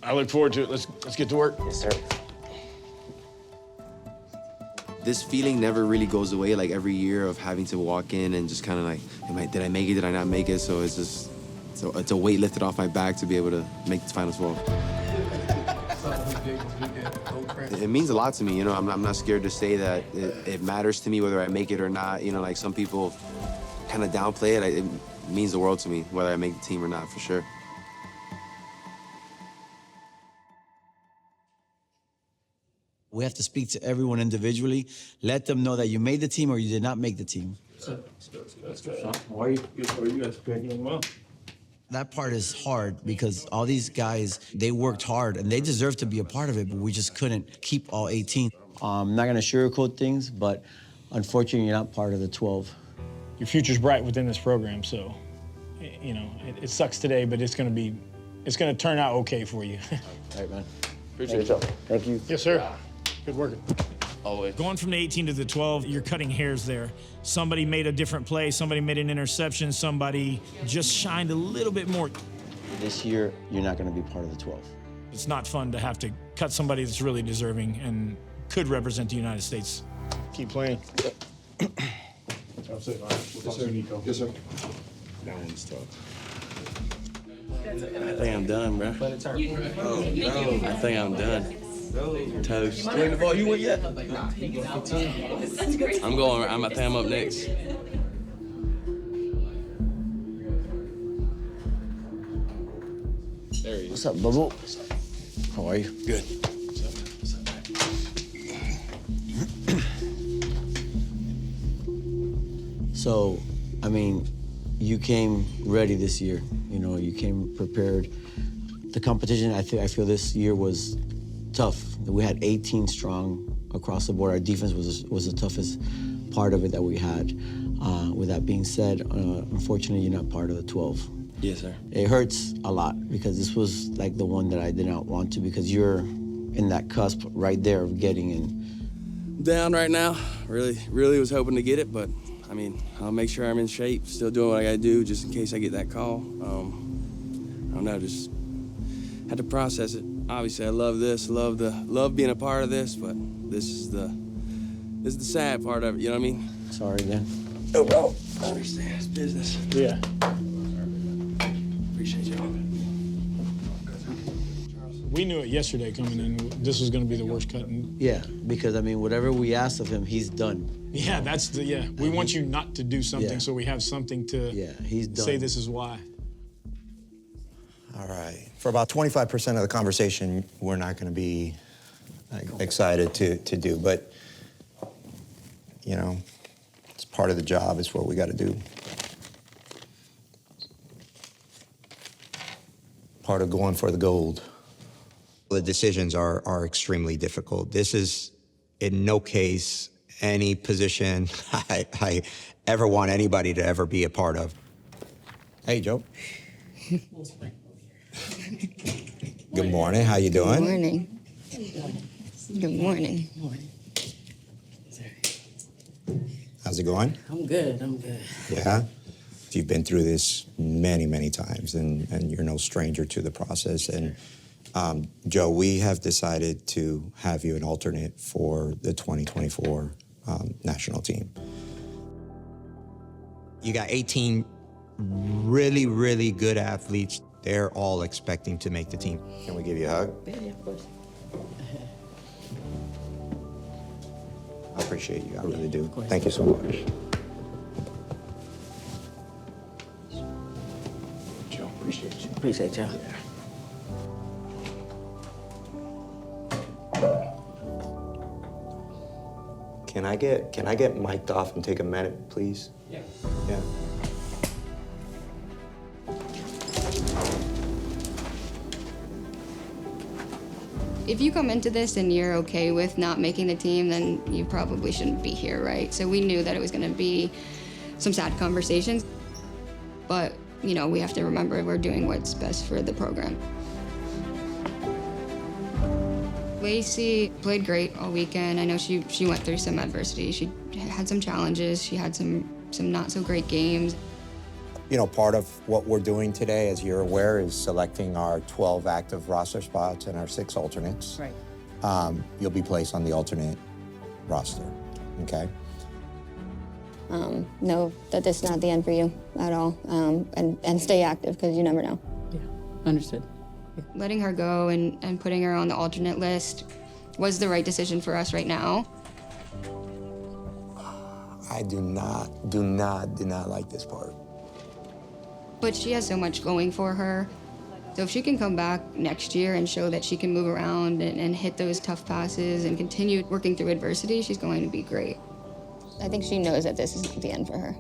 I look forward to it. Let's get to work. Yes, sir. This feeling never really goes away, like every year of having to walk in and just kind of like, did I make it, did I not make it? So it's just, it's a weight lifted off my back to be able to make the final 12. It means a lot to me, you know, I'm not scared to say that it matters to me whether I make it or not. You know, like some people kind of downplay it. It means the world to me, whether I make the team or not, for sure. We have to speak to everyone individually. Let them know that you made the team or you did not make the team. That's good. How are you? Good. How are you guys? Doing well. That part is hard because all these guys, they worked hard and they deserve to be a part of it, but we just couldn't keep all 18. I'm not gonna sugarcoat things, but unfortunately, you're not part of the 12. Your future's bright within this program, so, you know, it sucks today, but it's gonna turn out okay for you. All right, man. Appreciate you. Thank you. Yes, sir. Good work. Always. Going from the 18 to the 12, you're cutting hairs there. Somebody made a different play, somebody made an interception, somebody just shined a little bit more. This year, you're not gonna be part of the 12. It's not fun to have to cut somebody that's really deserving and could represent the United States. Keep playing. Yes, sir. Yes, sir. That one's tough. I think I'm done, bro. I think I'm done. Toast. You ain't the ball you went yet? I'm going. I think I'm up next. There he is. What's up, Bubble? How are you? Good. So, I mean, you came ready this year. You know, you came prepared. The competition, I feel this year was tough. We had 18 strong across the board. Our defense was the toughest part of it that we had. With that being said, unfortunately, you're not part of the 12. Yes, sir. It hurts a lot because this was like the one that I did not want to because you're in that cusp right there of getting in. Down right now. Really was hoping to get it, but I mean, I'll make sure I'm in shape, still doing what I gotta do just in case I get that call. I don't know, just had to process it. Obviously, I love this, love being a part of this, but this is the sad part of it, you know what I mean? Sorry again. No problem. I understand, it's business. Yeah. Appreciate y'all. We knew it yesterday coming in. This was going to be the worst cut. Yeah, because I mean, whatever we asked of him, he's done. Yeah, we want you not to do something, Yeah. so we have something to he's done. say this is why. All right. For about 25% of the conversation, we're not going to be excited to do, but, you know, it's part of the job. It's what we got to do. Part of going for the gold. The decisions are extremely difficult. This is, in no case, any position I ever want anybody to ever be a part of. Hey, Joe. Good morning. How you doing? Good morning. Good morning. How's it going? I'm good. Yeah? You've been through this many, many times, and you're no stranger to the process. And Joe, we have decided to have you an alternate for the 2024 national team. You got 18 really, really good athletes. They're all expecting to make the team. Can we give you a hug? Yeah, of course. I appreciate you, I really do. Thank you so much. Joe, appreciate you. Appreciate you. Can I get mic'd off and take a minute, please? Yeah. Yeah. If you come into this and you're okay with not making the team, then you probably shouldn't be here, right? So we knew that it was going to be some sad conversations, but you know, we have to remember we're doing what's best for the program. Lacey played great all weekend. I know she went through some adversity. She had some challenges. She had some not so great games. You know, part of what we're doing today, as you're aware, is selecting our 12 active roster spots and our 6 alternates. Right. You'll be placed on the alternate roster, okay? Know that this is not the end for you at all, and stay active, because you never know. Yeah, understood. Letting her go and putting her on the alternate list was the right decision for us right now. I do not like this part. But she has so much going for her. So if she can come back next year and show that she can move around and hit those tough passes and continue working through adversity, she's going to be great. I think she knows that this is not the end for her.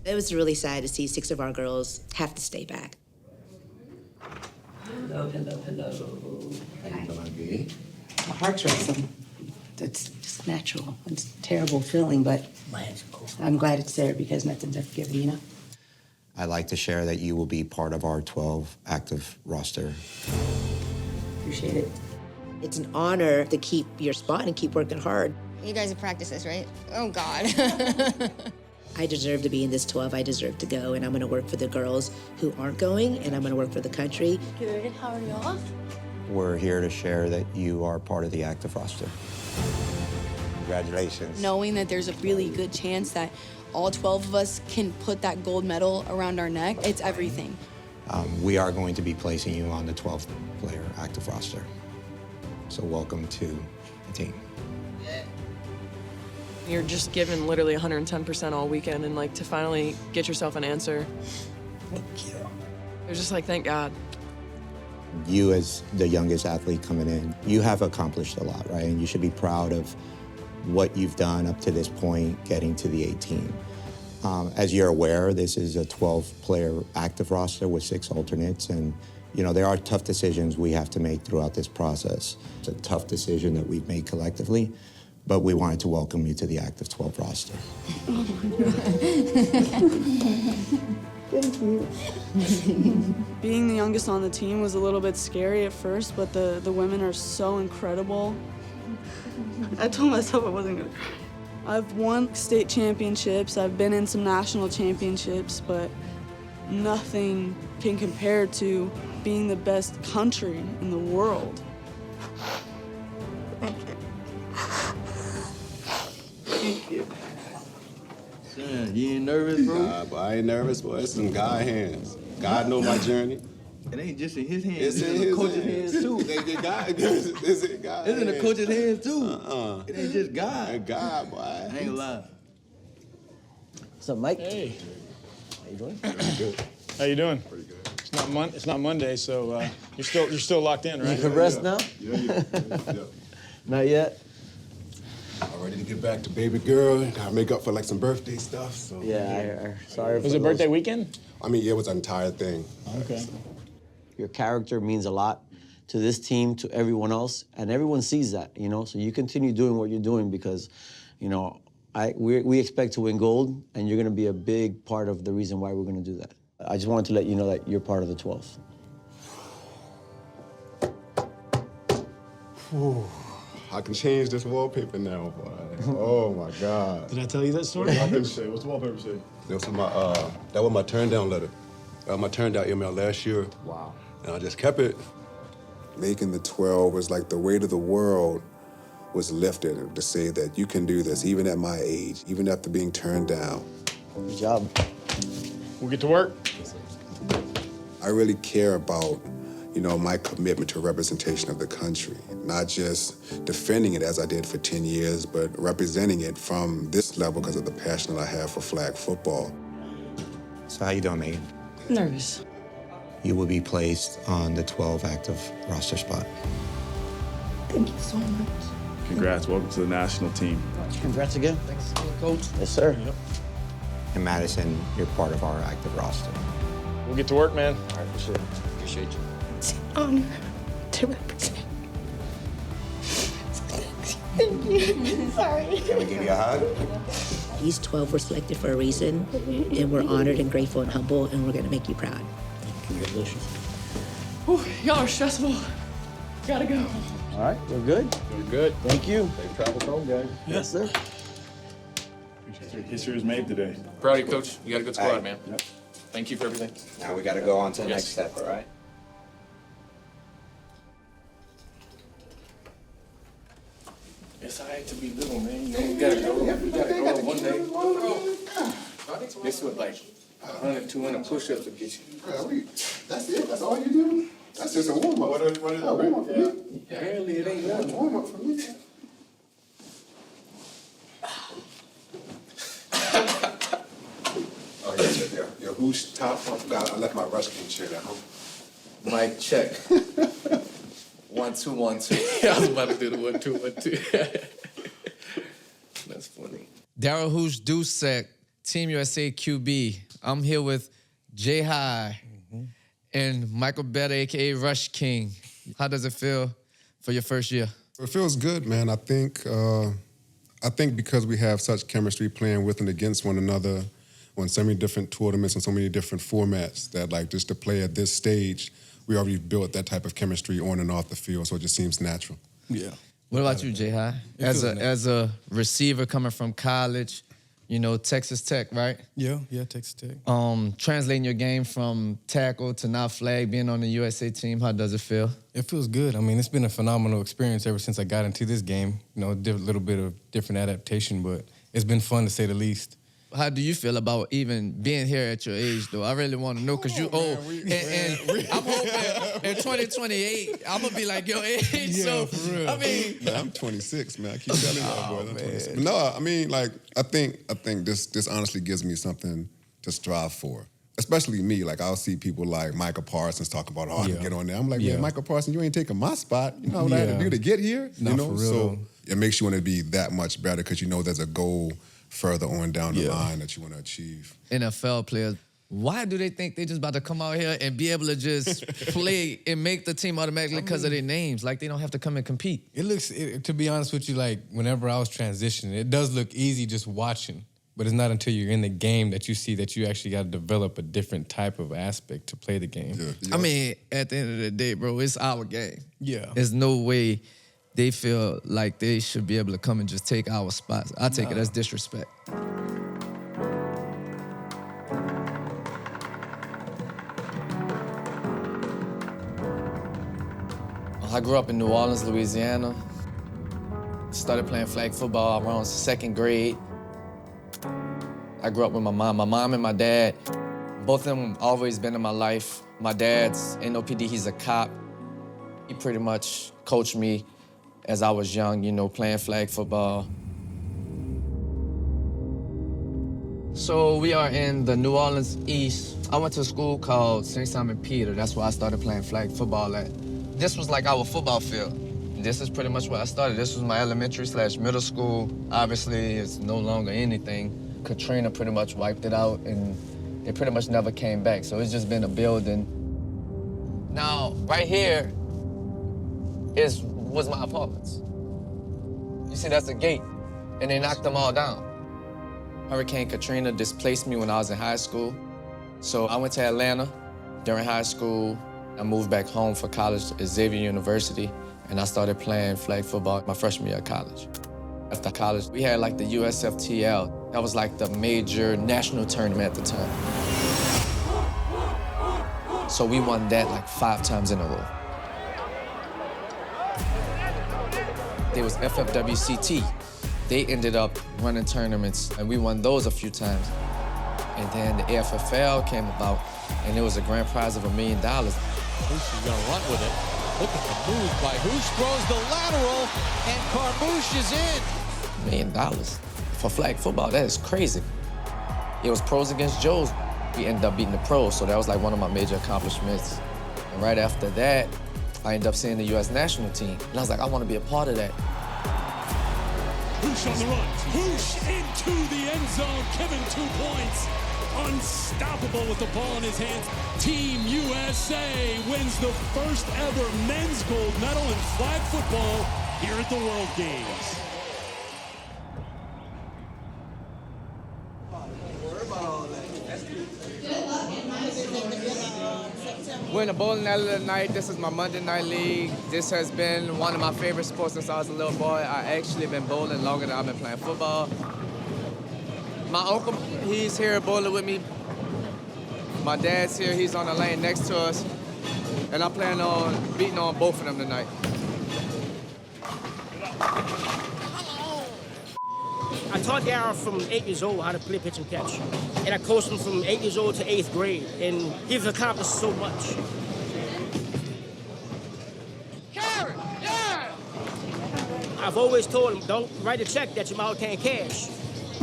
It was really sad to see 6 of our girls have to stay back. Hello, hello, hello. Hi. My heart's racing. It's just natural. It's a terrible feeling, but I'm glad it's there because nothing's ever given, you know? I'd like to share that you will be part of our 12 active roster. Appreciate it. It's an honor to keep your spot and keep working hard. You guys have practiced this, right? Oh, God. I deserve to be in this 12. I deserve to go, and I'm going to work for the girls who aren't going, and I'm going to work for the country. Good. How are y'all? We're here to share that you are part of the active roster. Congratulations. Knowing that there's a really good chance that all 12 of us can put that gold medal around our neck, it's everything. We are going to be placing you on the 12th player active roster. So welcome to the team. You're just given literally 110% all weekend, and like to finally get yourself an answer. Thank you. It was just like, thank God. You, as the youngest athlete coming in, you have accomplished a lot, right? And you should be proud of what you've done up to this point, getting to the 18. As you're aware, this is a 12-player active roster with 6 alternates, and you know, there are tough decisions we have to make throughout this process. It's a tough decision that we've made collectively, but we wanted to welcome you to the active 12 roster. Oh my God. Thank you. Being the youngest on the team was a little bit scary at first, but the women are so incredible. I told myself I wasn't gonna cry. I've won state championships, I've been in some national championships, but nothing can compare to being the best country in the world. Thank you. Thank you. Son, you ain't nervous, bro? Nah, but I ain't nervous, boy. It's in God's hands. God knows my journey. It ain't just in his hands. It's in the his coach's hands. hands too. It's in God's It's in the hands. coach's hands too. It ain't just God. And God, boy. I ain't gonna lie. What's up, Mike? Hey. How you doing? Good. How you doing? Pretty good. It's not Monday, so you're still locked in, right? You can rest now? Yeah. Not yet? I'm ready to get back to baby girl. Gotta make up for like some birthday stuff. So Yeah, sorry for Was it those. birthday weekend? I mean, yeah, it was an entire thing. Okay. Your character means a lot to this team, to everyone else, and everyone sees that, you know? So you continue doing what you're doing because, you know, we expect to win gold, and you're gonna be a big part of the reason why we're gonna do that. I just wanted to let you know that you're part of the 12th. Whew. I can change this wallpaper now, boy. Oh my God. Did I tell you that story? I can say. What's the wallpaper say? That was my turn down letter. My turn down email last year. Wow. And I just kept it. Making the 12 was like the weight of the world was lifted to say that you can do this, even at my age, even after being turned down. Good job. We'll get to work. I really care about, my commitment to representation of the country, not just defending it as I did for 10 years, but representing it from this level because of the passion that I have for flag football. So how you doing, Megan? Nervous. You will be placed on the 12 active roster spot. Thank you so much. Congrats. Welcome to the national team. Congrats again. Thanks, Coach. Yes, sir. Yep. And Madison, you're part of our active roster. We'll get to work, man. All right, for sure. Appreciate you. It's an honor to represent. Thank you. Sorry. Can we give you a hug? These 12 were selected for a reason, and we're honored and grateful and humble, and we're going to make you proud. Congratulations. Whew, y'all are stressful. Gotta go. All right, we're good. We're good. Thank you. Safe travels home, guys. Yes, sir. History is made today. Proud of you, Coach. You got a good squad, All right. man. Yep. Thank you for everything. Now we got to go on to the Yes. next step, all right? It's all right to be little, man. You know, we gotta go. We gotta go one day. This was like 100, 200 push-ups to get you. That's it? That's all you do? That's just a warm-up. What is a warm-up for me? Apparently it ain't nothing. Warm-up for me. Oh, yeah. Who's top? I forgot. I left my rush game chair at home. Mic check. 1, 2, 1, 2. I was about to do the 1, 2, 1, 2. That's funny. Daryl Hoosh Dusek, Team USA QB. I'm here with Jay High and Michael Better, a.k.a. Rush King. How does it feel for your first year? It feels good, man. I think because we have such chemistry playing with and against one another on so many different tournaments and so many different formats that, like, just to play at this stage, we already built that type of chemistry on and off the field, so it just seems natural. Yeah. What about you, Jay High? As a receiver coming from college, Texas Tech, right? Yeah, Texas Tech. Translating your game from tackle to now flag, being on the USA team, how does it feel? It feels good. I mean, it's been a phenomenal experience ever since I got into this game. A little bit of different adaptation, but it's been fun to say the least. How do you feel about even being here at your age, though? I really want to know, because you old. And I'm hoping in 2028, I'm going to be like your age. Yeah, so, for real. I mean... Man, I'm 26, man. I keep telling y'all, boys, I'm 26. But no, I mean, like, I think this honestly gives me something to strive for. Especially me. Like, I'll see people like Michael Parsons talk about, I can get on there. I'm like, man, Michael Parsons, you ain't taking my spot. You know what I had to do to get here? Not for real. So it makes you want to be that much better because you know there's a goal further on down the line that you want to achieve. NFL players, why do they think they just about to come out here and be able to just play and make the team automatically because of their names? Like, they don't have to come and compete. It looks, to be honest with you, like, whenever I was transitioning, it does look easy just watching. But it's not until you're in the game that you see that you actually got to develop a different type of aspect to play the game. I mean, at the end of the day, bro, it's our game. Yeah. There's no way they feel like they should be able to come and just take our spots. I take it as disrespect. I grew up in New Orleans, Louisiana. Started playing flag football around 2nd grade. I grew up with my mom. My mom and my dad, both of them always been in my life. My dad's NOPD, he's a cop. He pretty much coached me as I was young, playing flag football. So we are in the New Orleans East. I went to a school called St. Simon Peter. That's where I started playing flag football at. This was like our football field. This is pretty much where I started. This was my elementary/middle school. Obviously, it's no longer anything. Katrina pretty much wiped it out, and it pretty much never came back. So it's just been a building. Now, right here was my apartments. You see, that's a gate, and they knocked them all down. Hurricane Katrina displaced me when I was in high school. So I went to Atlanta during high school. I moved back home for college at Xavier University, and I started playing flag football my freshman year of college. After college, we had like the USFTL. That was like the major national tournament at the time. So we won that like 5 times in a row. There was FFWCT. They ended up running tournaments, and we won those a few times. And then the IFAF came about, and it was a grand prize of $1 million. Hoosh is gonna run with it. Look at the move by Hoosh, throws the lateral, and Carmouche is in. $1 million for flag football, that is crazy. It was pros against Joes. We ended up beating the pros, so that was like one of my major accomplishments. And right after that, I ended up seeing the U.S. national team. And I was like, I want to be a part of that. Hoosh on the run. Hoosh into the end zone. Kevin, 2 points. Unstoppable with the ball in his hands. Team USA wins the first ever men's gold medal in flag football here at the World Games. We're in the bowling alley tonight. This is my Monday night league. This has been one of my favorite sports since I was a little boy. I actually been bowling longer than I've been playing football. My uncle, he's here bowling with me. My dad's here, he's on the lane next to us. And I plan on beating on both of them tonight. I taught Darryl from 8 years old how to play pitch and catch. And I coached him from 8 years old to 8th grade. And he's accomplished so much. Karen, yeah! I've always told him, don't write a check that your mouth can't cash.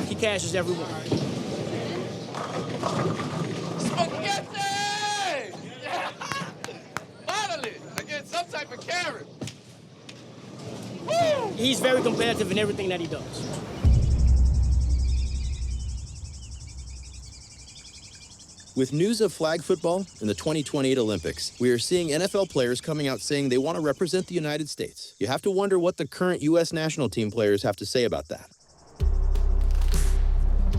He cashes every one. Spaghetti! Yeah! Finally, I get some type of carrot. Woo! He's very competitive in everything that he does. With news of flag football in the 2028 Olympics, we are seeing NFL players coming out saying they want to represent the United States. You have to wonder what the current U.S. national team players have to say about that.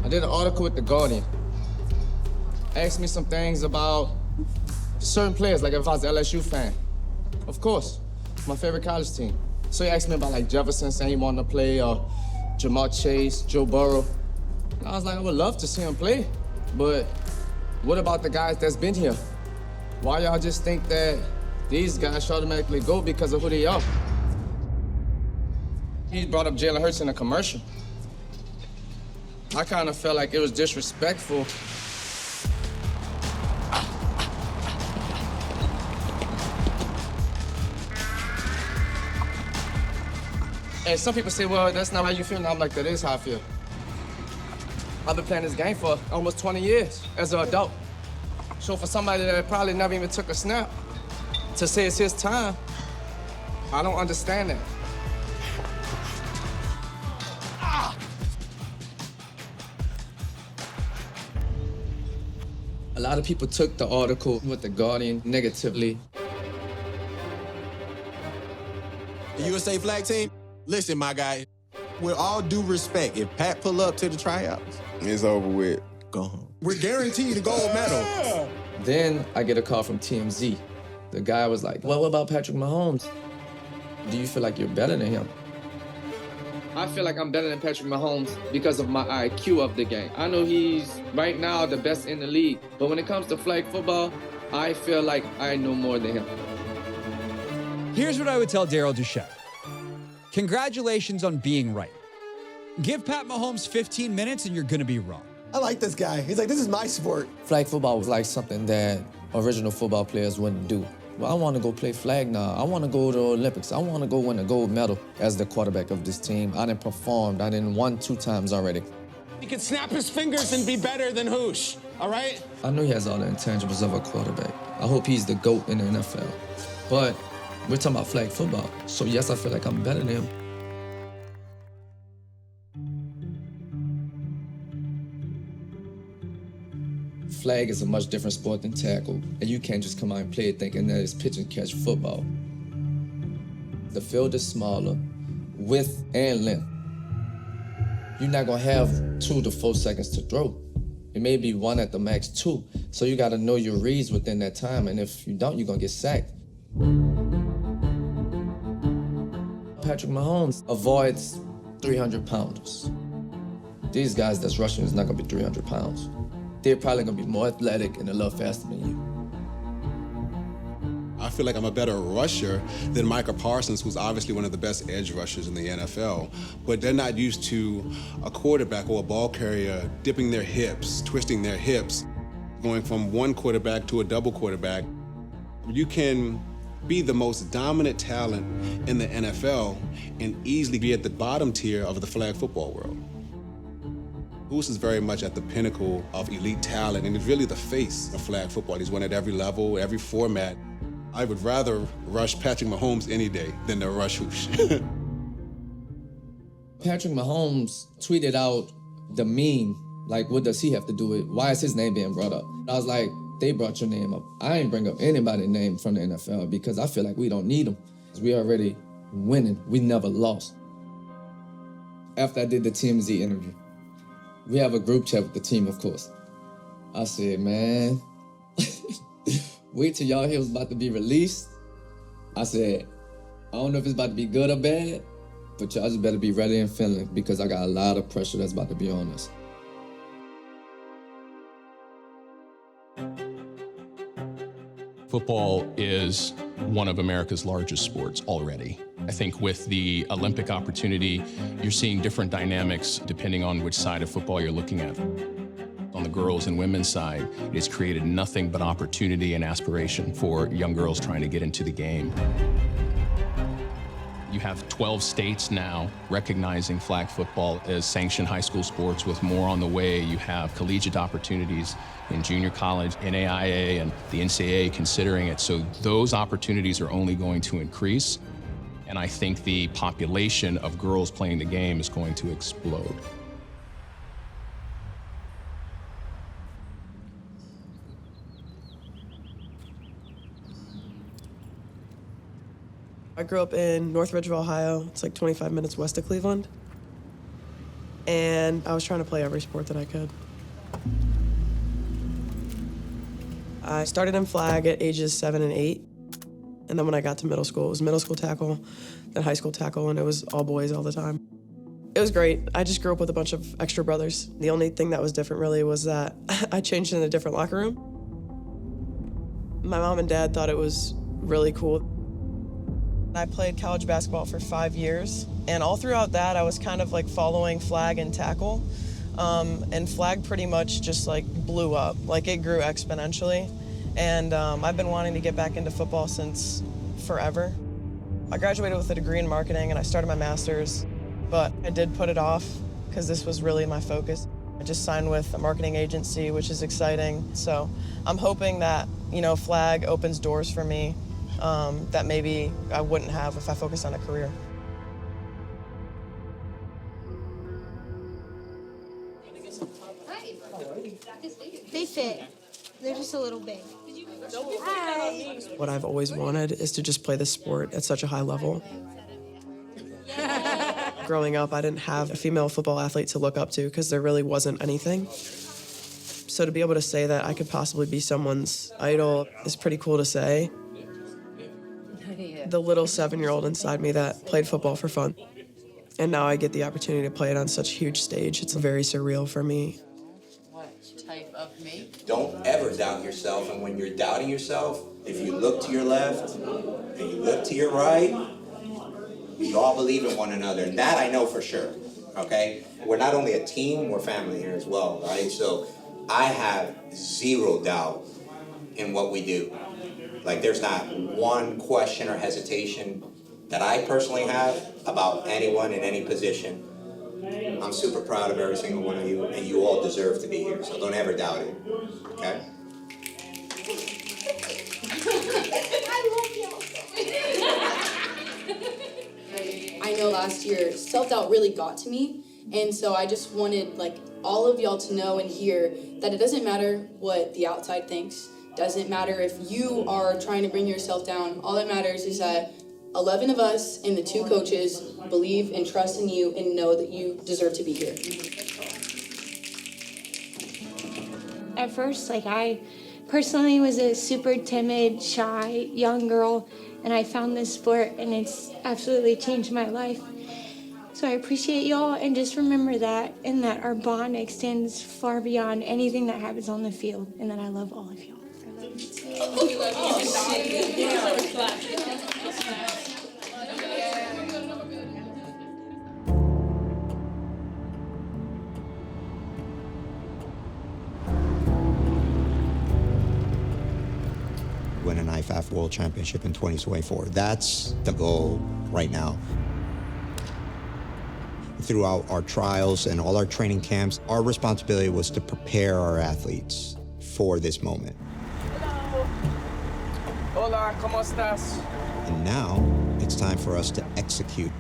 I did an article with The Guardian. Asked me some things about certain players, like if I was an LSU fan. Of course, my favorite college team. So he asked me about like Jefferson saying he wanted to play, or Jamar Chase, Joe Burrow. And I was like, I would love to see him play, but what about the guys that's been here? Why y'all just think that these guys should automatically go because of who they are? He brought up Jalen Hurts in a commercial. I kind of felt like it was disrespectful. And some people say, well, that's not how you feel. And I'm like, that is how I feel. I've been playing this game for almost 20 years as an adult. So for somebody that probably never even took a snap, to say it's his time, I don't understand that. A lot of people took the article with The Guardian negatively. The USA flag team, listen, my guy, with all due respect, if Pat pull up to the tryouts, it's over with. Go home. We're guaranteed a gold medal. Then I get a call from TMZ. The guy was like, well, what about Patrick Mahomes? Do you feel like you're better than him? I feel like I'm better than Patrick Mahomes because of my IQ of the game. I know he's right now the best in the league, but when it comes to flag football, I feel like I know more than him. Here's what I would tell Darryl Duchette. Congratulations on being right. Give Pat Mahomes 15 minutes and you're gonna be wrong. I like this guy. He's like, this is my sport. Flag football was like something that original football players wouldn't do. Well, I want to go play flag now. I want to go to the Olympics. I want to go win a gold medal as the quarterback of this team. I didn't perform. I didn't won 2 times already. He could snap his fingers and be better than Hoosh, all right? I know he has all the intangibles of a quarterback. I hope he's the GOAT in the NFL. But we're talking about flag football. So yes, I feel like I'm better than him. Flag is a much different sport than tackle, and you can't just come out and play it thinking that it's pitch and catch football. The field is smaller, width and length. You're not gonna have 2 to 4 seconds to throw. It may be 1 at the max 2, so you gotta know your reads within that time, and if you don't, you're gonna get sacked. Patrick Mahomes avoids 300-pounders. These guys that's rushing is not gonna be 300 pounds. They're probably gonna be more athletic and a little faster than you. I I feel like I'm a better rusher than Micah Parsons, who's obviously one of the best edge rushers in the NFL. But they're not used to a quarterback or a ball carrier dipping their hips, twisting their hips, going from one quarterback to a double quarterback. You can be the most dominant talent in the NFL and easily be at the bottom tier of the flag football world. Goose is very much at the pinnacle of elite talent, and he's really the face of flag football. He's won at every level, every format. I would rather rush Patrick Mahomes any day than to rush Hoosh. Patrick Mahomes tweeted out the meme, like, what does he have to do with, why is his name being brought up? I was like, they brought your name up. I ain't bring up anybody's name from the NFL because I feel like we don't need them. We already winning. We never lost. After I did the TMZ interview, we have a group chat with the team, of course. I said, man, wait till y'all hear what's about to be released. I said, I don't know if it's about to be good or bad, but y'all just better be ready in Finland because I got a lot of pressure that's about to be on us. Football is one of America's largest sports already. I think with the Olympic opportunity, you're seeing different dynamics depending on which side of football you're looking at. On the girls' and women's side, it's created nothing but opportunity and aspiration for young girls trying to get into the game. You have 12 states now recognizing flag football as sanctioned high school sports, with more on the way. You have collegiate opportunities in junior college, NAIA, and the NCAA considering it. So those opportunities are only going to increase. And I think the population of girls playing the game is going to explode. I grew up in North Ridgeville, Ohio. It's like 25 minutes west of Cleveland. And I was trying to play every sport that I could. I started in flag at ages 7 and 8. And then when I got to middle school, it was middle school tackle, then high school tackle, and it was all boys all the time. It was great. I just grew up with a bunch of extra brothers. The only thing that was different really was that I changed in a different locker room. My mom and dad thought it was really cool. I played college basketball for 5 years, and all throughout that, I was kind of like following flag and tackle. And flag pretty much just like blew up. Like it grew exponentially. And I've been wanting to get back into football since forever. I graduated with a degree in marketing and I started my master's, but I did put it off because this was really my focus. I just signed with a marketing agency, which is exciting. So I'm hoping that, you know, flag opens doors for me that maybe I wouldn't have if I focused on a career. They fit. They're just a little big. Hi. What I've always wanted is to just play the sport at such a high level. Growing up, I didn't have a female football athlete to look up to because there really wasn't anything. So to be able to say that I could possibly be someone's idol is pretty cool to say. The little 7-year-old inside me that played football for fun. And now I get the opportunity to play it on such a huge stage. It's very surreal for me. Type of me. Don't ever doubt yourself, and when you're doubting yourself, if you look to your left and you look to your right, you all believe in one another, and that I know for sure, okay? We're not only a team, we're family here as well, right? So I have zero doubt in what we do. Like there's not one question or hesitation that I personally have about anyone in any position. I'm super proud of every single one of you, and you all deserve to be here, so don't ever doubt it, okay? I know last year, self-doubt really got to me, and so I just wanted like all of y'all to know and hear that it doesn't matter what the outside thinks, doesn't matter if you are trying to bring yourself down, all that matters is that 11 of us and the 2 coaches believe and trust in you and know that you deserve to be here. At first, I personally was a super timid, shy, young girl, and I found this sport and it's absolutely changed my life. So I appreciate y'all, and just remember that, and that our bond extends far beyond anything that happens on the field, and that I love all of y'all. I love you. Win an IFAF World Championship in 2024. That's the goal right now. Throughout our trials and all our training camps, our responsibility was to prepare our athletes for this moment. Hello. Hola, ¿cómo estás? And now it's time for us to execute.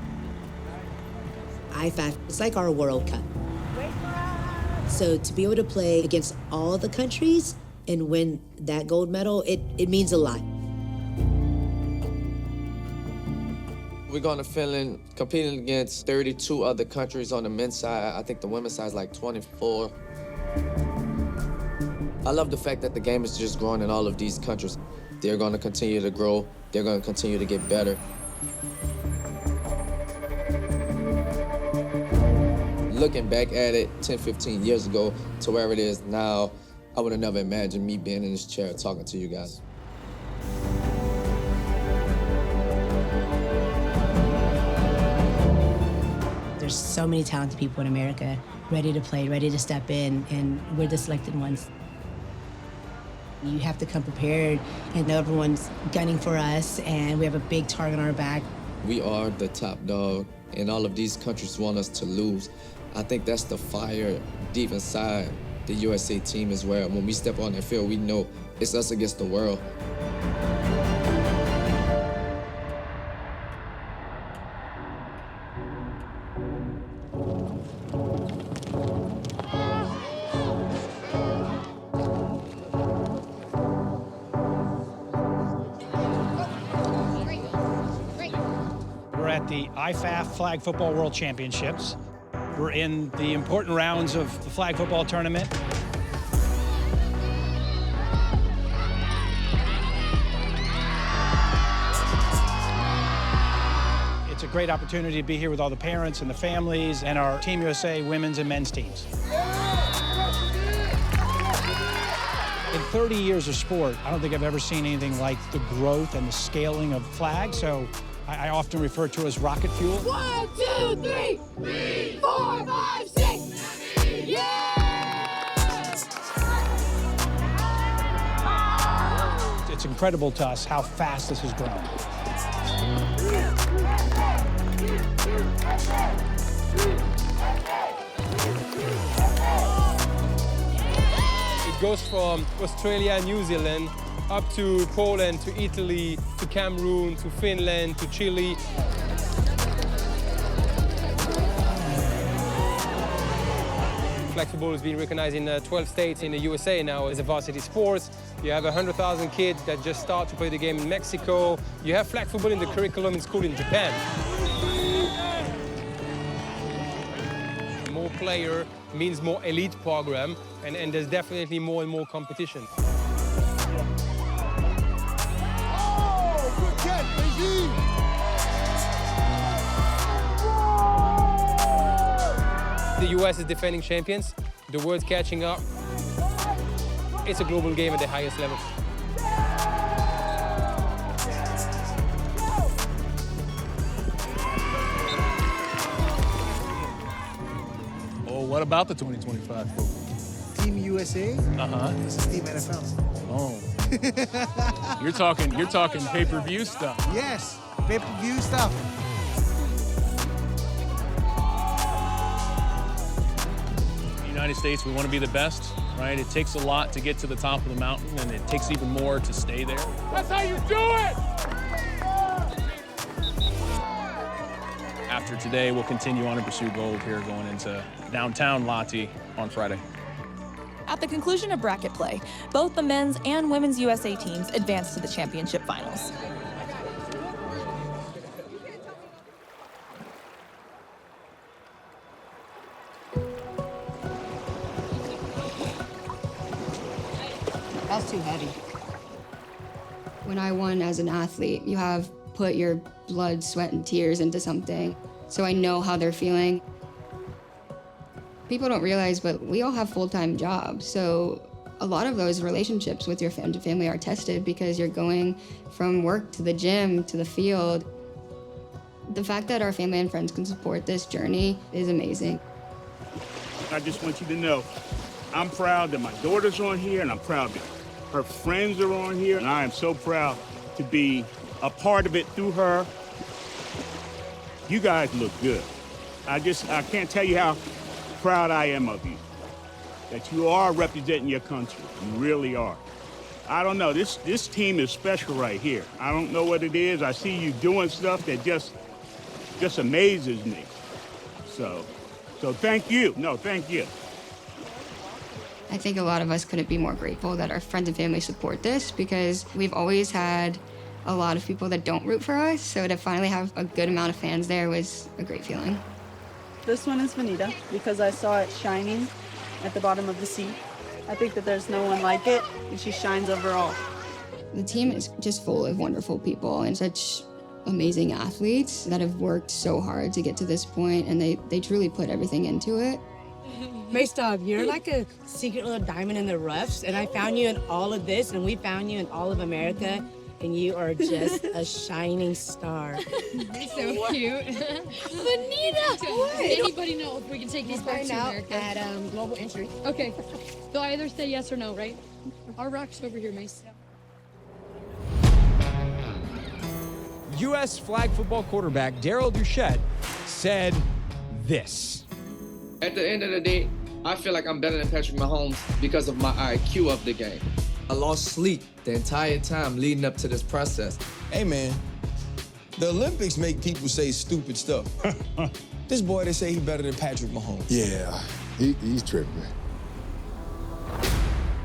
IFAF, it's like our World Cup. So to be able to play against all the countries and win that gold medal, it means a lot. We're going to Finland, competing against 32 other countries on the men's side. I think the women's side is like 24. I love the fact that the game is just growing in all of these countries. They're going to continue to grow. They're going to continue to get better. Looking back at it 10, 15 years ago to where it is now, I would have never imagined me being in this chair talking to you guys. There's so many talented people in America ready to play, ready to step in, and we're the selected ones. You have to come prepared and know everyone's gunning for us, and we have a big target on our back. We are the top dog, and all of these countries want us to lose. I think that's the fire deep inside the USA team as well. When we step on that field, we know it's us against the world. We're at the IFAF Flag Football World Championships. We're in the important rounds of the flag football tournament. It's a great opportunity to be here with all the parents and the families and our Team USA women's and men's teams. In 30 years of sport, I don't think I've ever seen anything like the growth and the scaling of flag, so I often refer to it as rocket fuel. 1, 2, 3, 4, 5, 6. Yeah! It's incredible to us how fast this has grown. It goes from Australia and New Zealand up to Poland, to Italy, to Cameroon, to Finland, to Chile. Flag football has been recognized in 12 states in the USA now as a varsity sport. You have 100,000 kids that just start to play the game in Mexico. You have flag football in the curriculum in school in Japan. More player means more elite program, and there's definitely more and more competition. The US is defending champions. The world's catching up. It's a global game at the highest level. Oh, what about the 2025 football? Team USA? Uh-huh. This is Team NFL. Oh. You're talking pay-per-view stuff. Yes, pay-per-view stuff. United States, we want to be the best, right? It takes a lot to get to the top of the mountain, and it takes even more to stay there. That's how you do it! After today, we'll continue on to pursue gold here going into downtown Lahti on Friday. At the conclusion of bracket play, both the men's and women's USA teams advanced to the championship finals. That's too heavy. When I won as an athlete, you have put your blood, sweat, and tears into something. so I know how they're feeling. People don't realize, but we all have full-time jobs, so a lot of those relationships with your friend and family are tested because you're going from work to the gym to the field. The fact that our family and friends can support this journey is amazing. I just want you to know, I'm proud that my daughter's on here, and I'm proud that her friends are on here, and I am so proud to be a part of it through her. You guys look good. I can't tell you how proud I am of you, that you are representing your country. You really are. I don't know, this team is special right here. I don't know what it is. I see you doing stuff that just amazes me. So thank you. No, thank you. I think a lot of us couldn't be more grateful that our friends and family support this, because we've always had a lot of people that don't root for us, so to finally have a good amount of fans there was a great feeling. This one is Vanita, because I saw it shining at the bottom of the sea. I think that there's no one like it, and she shines over all. The team is just full of wonderful people and such amazing athletes that have worked so hard to get to this point, and they truly put everything into it. Maestov, you're like a secret little diamond in the roughs, and I found you in all of this, and we found you in all of America, and you are just a shining star. You're so cute. Vanita! Does anybody know if we can take these back to America? At Global Entry. Okay. They'll either say yes or no, right? Our rock's over here, Mace. U.S. flag football quarterback Daryl Duchette said this. At the end of the day, I feel like I'm better than Patrick Mahomes because of my IQ of the game. I lost sleep the entire time leading up to this process. Hey, man, the Olympics make people say stupid stuff. This boy, they say he's better than Patrick Mahomes. Yeah, he's tripping.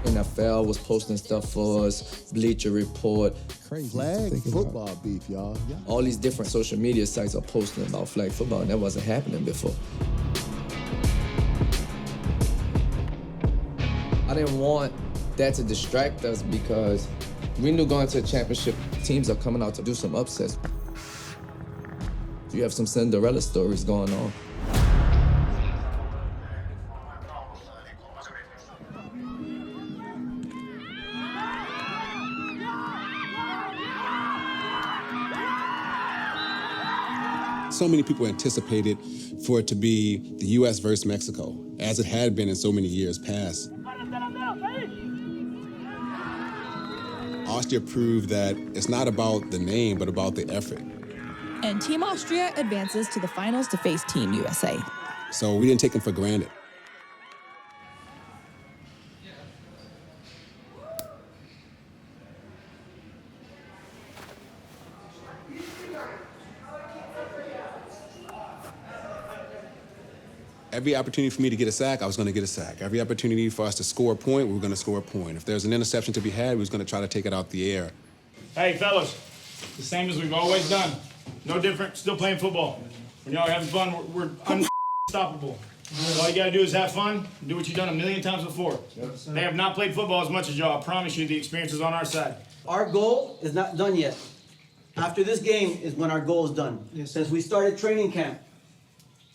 NFL was posting stuff for us, Bleacher Report. Crazy. Flag football beef, y'all. Yeah. All these different social media sites are posting about flag football, and that wasn't happening before. I didn't want that to distract us because we knew going to a championship, teams are coming out to do some upsets. You have some Cinderella stories going on. So many people anticipated for it to be the U.S. versus Mexico, as it had been in so many years past. Austria proved that it's not about the name, but about the effort. And Team Austria advances to the finals to face Team USA. So we didn't take them for granted. Every opportunity for me to get a sack, I was going to get a sack. Every opportunity for us to score a point, we were going to score a point. If there's an interception to be had, we was going to try to take it out the air. Hey, fellas, the same as we've always done. No different, still playing football. When y'all are having fun, we're unstoppable. All you got to do is have fun and do what you've done a million times before. They have not played football as much as y'all. I promise you the experience is on our side. Our goal is not done yet. After this game is when our goal is done. Yes. Since we started training camp,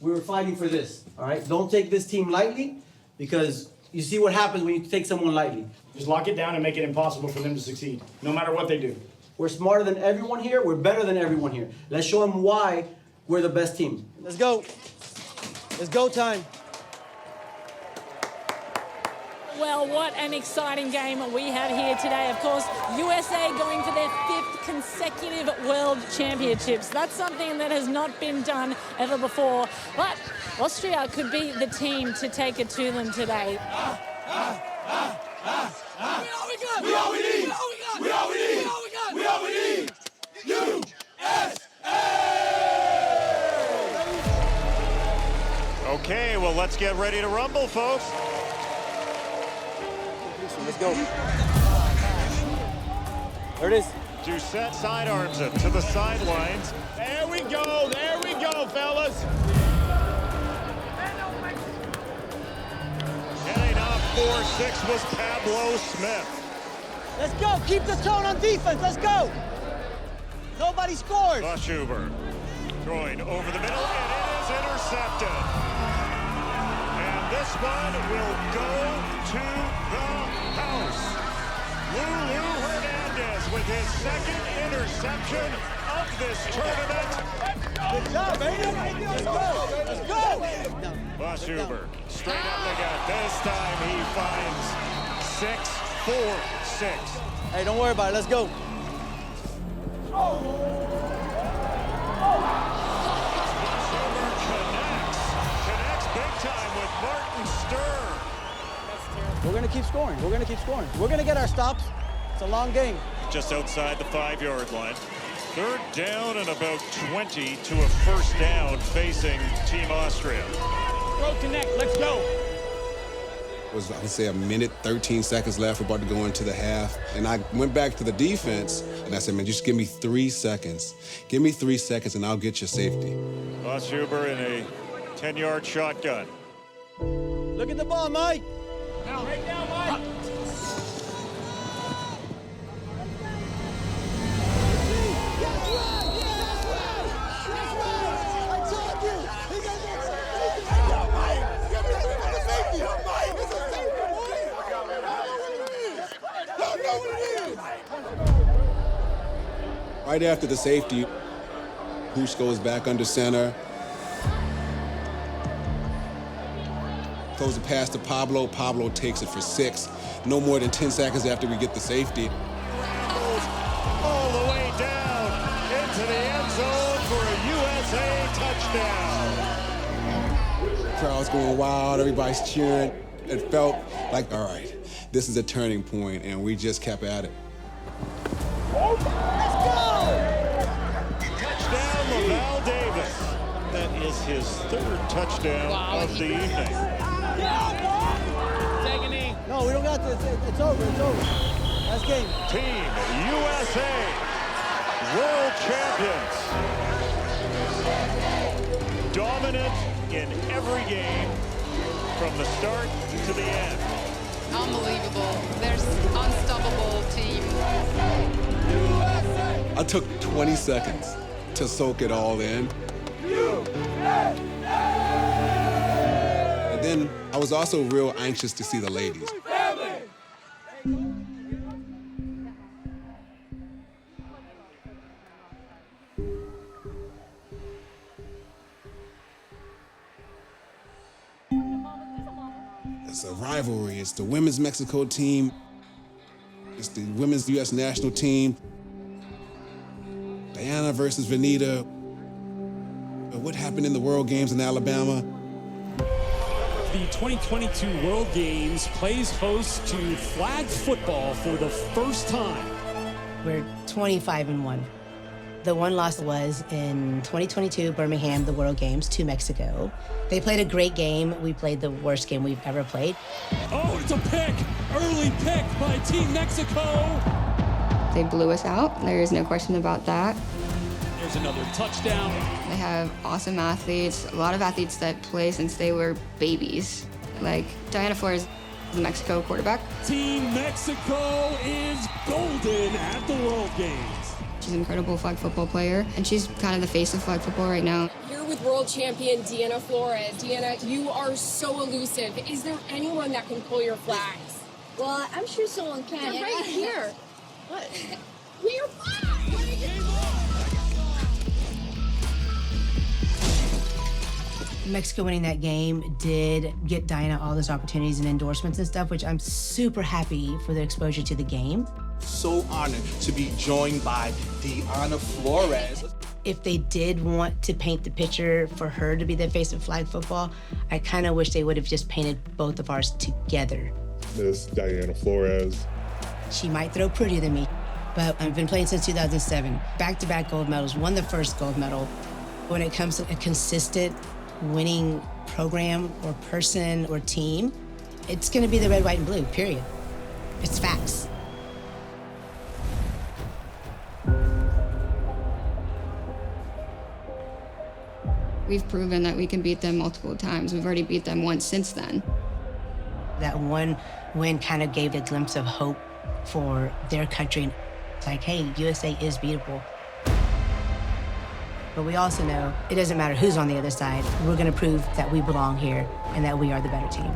we were fighting for this, all right? Don't take this team lightly, because you see what happens when you take someone lightly. Just lock it down and make it impossible for them to succeed, no matter what they do. We're smarter than everyone here. We're better than everyone here. Let's show them why we're the best team. Let's go. It's go time. Well, what an exciting game we had here today. Of course, USA going for their 5th consecutive World Championships. That's something that has not been done ever before. But Austria could be the team to take it to them today. We all we need. We all we need. We all we need. USA! Okay, well, let's get ready to rumble, folks. Let's go. There it is. Duchette sidearms it to the sidelines. There we go, fellas. Getting up 4-6 was Pablo Smith. Let's go. Keep the tone on defense. Let's go. Nobody scored. Bushhuber throwing over the middle. intercepted. And this one will go to the house. Lulu Hernandez with his second interception of this tournament. Good job, baby. Let's go. Let's go. Boss Huber, straight up the gut. This time he finds 6-4-6. Hey, don't worry about it. Let's go. Connects big time with Martin Stern. We're going to keep scoring. We're going to keep scoring. We're going to get our stops. It's a long game. Just outside the 5-yard line. Third down and about 20 to a first down facing Team Austria. Throw connect. Let's go. It was, I would say, a minute, 13 seconds left. We're about to go into the half. And I went back to the defense, and I said, man, just give me 3 seconds. Give me 3 seconds, and I'll get your safety. Boss Huber in a 10-yard shotgun. Look at the ball, Mike. Right now, Mike. Right after the safety, Hoosh goes back under center. Throws a pass to Pablo. Pablo takes it for 6. No more than 10 seconds after we get the safety. All the way down into the end zone for a USA touchdown. Crowd's going wild. Everybody's cheering. It felt like, all right, this is a turning point, and we just kept at it. Touchdown, Laval Davis. That is his 3rd touchdown of the evening. Take a knee. No, we don't got this. It's over. It's over. Last game. Team USA, world champions. Dominant in every game from the start to the end. Unbelievable. There's unstoppable team. I took 20 seconds to soak it all in. And then I was also real anxious to see the ladies. It's a rivalry. It's the women's Mexico team. It's the women's U.S. national team. Diana versus Venita. What happened in the World Games in Alabama? The 2022 World Games plays host to flag football for the first time. We're 25-1. The one loss was in 2022 Birmingham, the World Games, to Mexico. They played a great game. We played the worst game we've ever played. Oh, it's a pick! Early pick by Team Mexico! They blew us out. There is no question about that. There's another touchdown. They have awesome athletes, a lot of athletes that play since they were babies. Like Diana Flores, the Mexico quarterback. Team Mexico is golden at the World Games. She's an incredible flag football player, and she's kind of the face of flag football right now. Here with world champion Diana Flores. Diana, you are so elusive. Is there anyone that can pull your flags? Well, I'm sure someone can. They're right here. What? We're flags! Mexico winning that game did get Diana all those opportunities and endorsements and stuff, which I'm super happy for the exposure to the game. So honored to be joined by Diana Flores. If they did want to paint the picture for her to be the face of flag football, I kind of wish they would have just painted both of ours together. Miss Diana Flores. She might throw prettier than me, but I've been playing since 2007. Back-to-back gold medals, won the first gold medal. When it comes to a consistent winning program or person or team, it's gonna be the red, white, and blue, period. It's facts. We've proven that we can beat them multiple times. We've already beat them once since then. That one win kind of gave a glimpse of hope for their country. It's like, hey, USA is beatable. But we also know it doesn't matter who's on the other side. We're going to prove that we belong here and that we are the better team.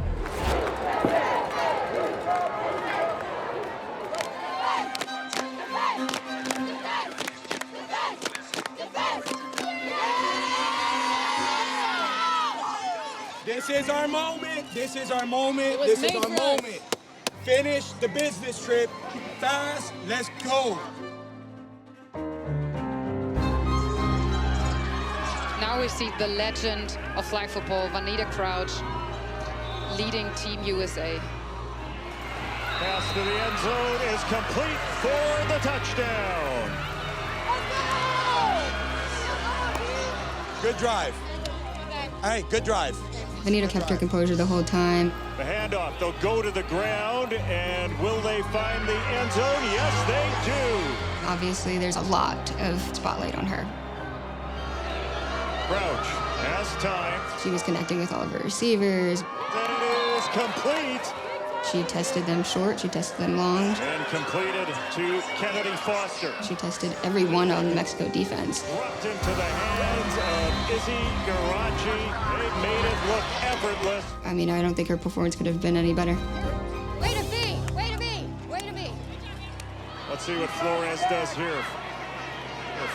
This is our moment. This is our moment. This is our moment. Finish the business trip. Fast. Let's go. Now we see the legend of flag football, Vanita Crouch, leading Team USA. Pass to the end zone is complete for the touchdown. Good drive. Hey, good drive. Vanita kept her composure the whole time. The handoff, they'll go to the ground, and will they find the end zone? Yes, they do. Obviously, there's a lot of spotlight on her. Crouch has time. She was connecting with all of her receivers. And it is complete. She tested them short, she tested them long. And completed to Kennedy Foster. She tested every one on the Mexico defense. Dropped into the hands of Izzy Garachi. They made it look effortless. I mean, I don't think her performance could have been any better. Way to be! Way to be! Way to be! Let's see what Flores does here.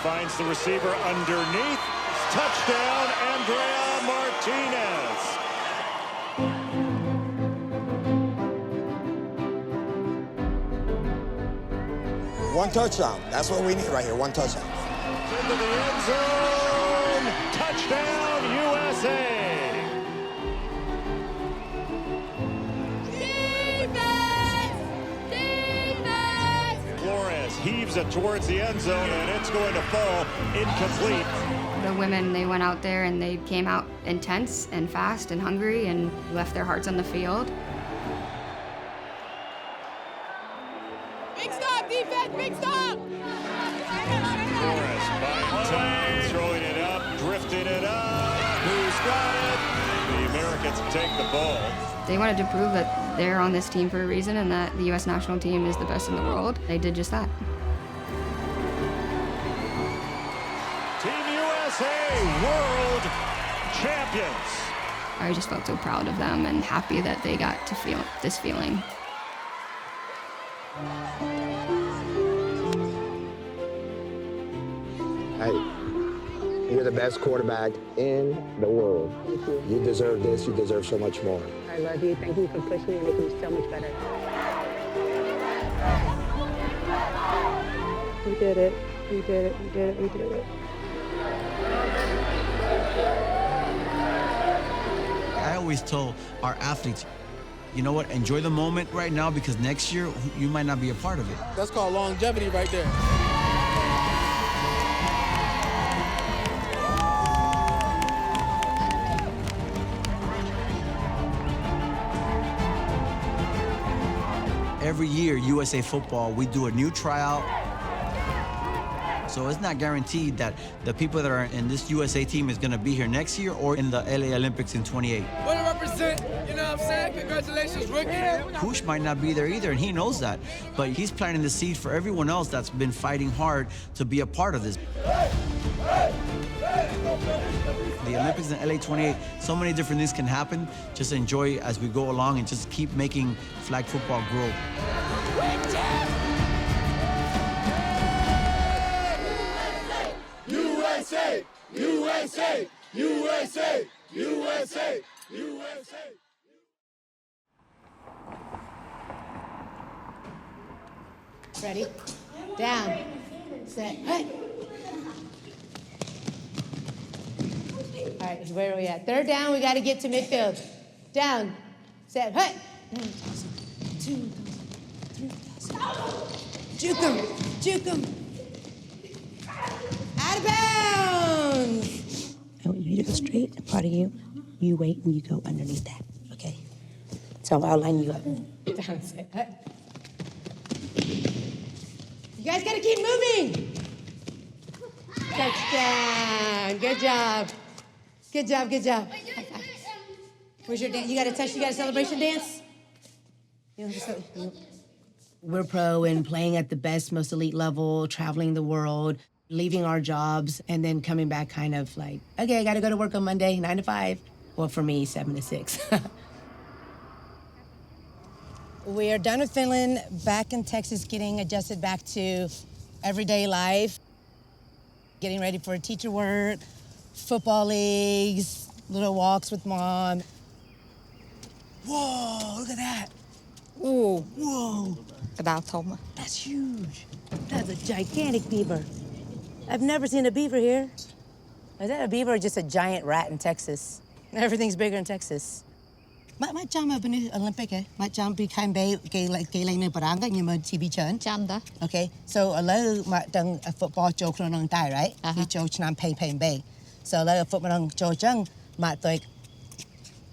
Finds the receiver underneath. Touchdown, Andrea Martinez. One touchdown. That's what we need right here. One touchdown. Into the end zone. Touchdown, USA. Flores heaves it towards the end zone, and it's going to fall incomplete. The women, they went out there and they came out intense and fast and hungry and left their hearts on the field. Big stop, defense! Big stop! Flores buying time, throwing it up, drifting it up. Who's got it? The Americans take the ball. They wanted to prove that they're on this team for a reason and that the U.S. national team is the best in the world. They did just that. Team USA World Champions. I just felt so proud of them and happy that they got to feel this feeling. Hey, you're the best quarterback in the world. You deserve this. You deserve so much more. I love you. Thank you for pushing me and making me so much better. We did it. We did it. We did it. We did it. I always tell our athletes, you know what, enjoy the moment right now because next year you might not be a part of it. That's called longevity right there. Every year, USA Football, we do a new tryout. So it's not guaranteed that the people that are in this USA team is going to be here next year or in the LA Olympics in 28. What to represent, you know what I'm saying? Congratulations, rookie. Kush might not be there either, and he knows that. But he's planting the seed for everyone else that's been fighting hard to be a part of this. The Olympics in LA 28, so many different things can happen. Just enjoy as we go along and just keep making flag football grow. USA! USA! USA! USA! USA! Ready? Down. Set. Hey. All right, where are we at? Third down, we got to get to midfield. Down. Set. Hey. 2, 3. Juke him. Juke him. Out of bounds. I want you to go straight in front of you. You wait and you go underneath that, okay? So I'll line you up. Down, set. Hey. You guys got to keep moving. Touchdown. Good job. Good job, good job. Where's your dance? You got a touch, you got a celebration dance? We're pro and playing at the best, most elite level, traveling the world. leaving our jobs and then coming back kind of like, okay, I got to go to work on Monday, 9 to 5. Well, for me, 7 to 6. We are done with Finland, back in Texas, getting adjusted back to everyday life, getting ready for teacher work, football leagues, little walks with mom. Whoa, look at that. Ooh. Whoa. That's huge. That's a gigantic beaver. I've never seen a beaver here. Is that a beaver or just a giant rat in Texas? Everything's bigger in Texas. Mà chăm ở bên Olympic ấy, mà chăm bị khai bé cái lên nơi parang cái nhưng mà chỉ bị chấn. Chăm đó. Okay, so a lot mà đang football joke nó nang tai, right? He joke nam pay bay. So a lot of football nang joke chăng mà tôi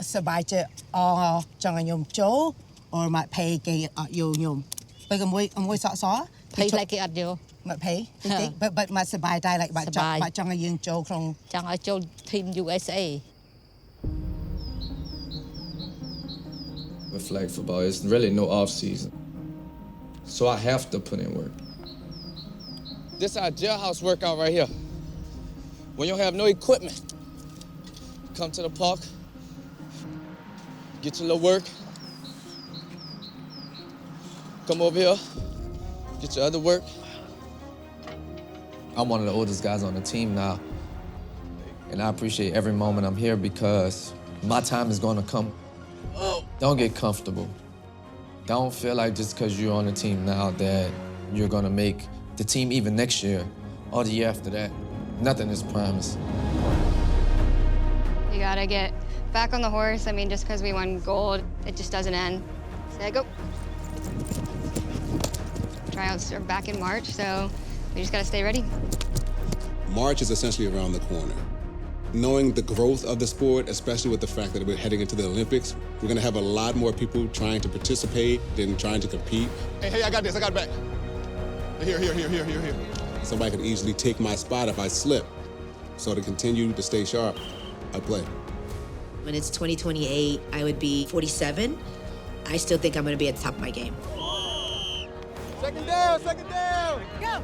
sắp cho chăng anh nhom joke or mà pay cái yo nhom. Bởi cái môi sọ. Pay lại cái vô. Mà pay. But mà sắp tai like mà chăng anh dương joke không. Chăng ở chỗ team USA. With flag football, it's really no off season. So I have to put in work. This is our jailhouse workout right here. When you have no equipment, come to the park, get your little work, come over here, get your other work. I'm one of the oldest guys on the team now, and I appreciate every moment I'm here because my time is gonna come. Don't get comfortable. Don't feel like just because you're on the team now that you're gonna make the team even next year or the year after that. Nothing is promised. You gotta get back on the horse. I mean, just because we won gold, it just doesn't end. Say go. Tryouts are back in March, so we just gotta stay ready. March is essentially around the corner. Knowing the growth of the sport, especially with the fact that we're heading into the Olympics, we're gonna have a lot more people trying to participate than trying to compete. Hey, I got this, I got it back. Here. Somebody could easily take my spot if I slip. So to continue to stay sharp, I play. When it's 2028, I would be 47. I still think I'm gonna be at the top of my game. Second down. Go.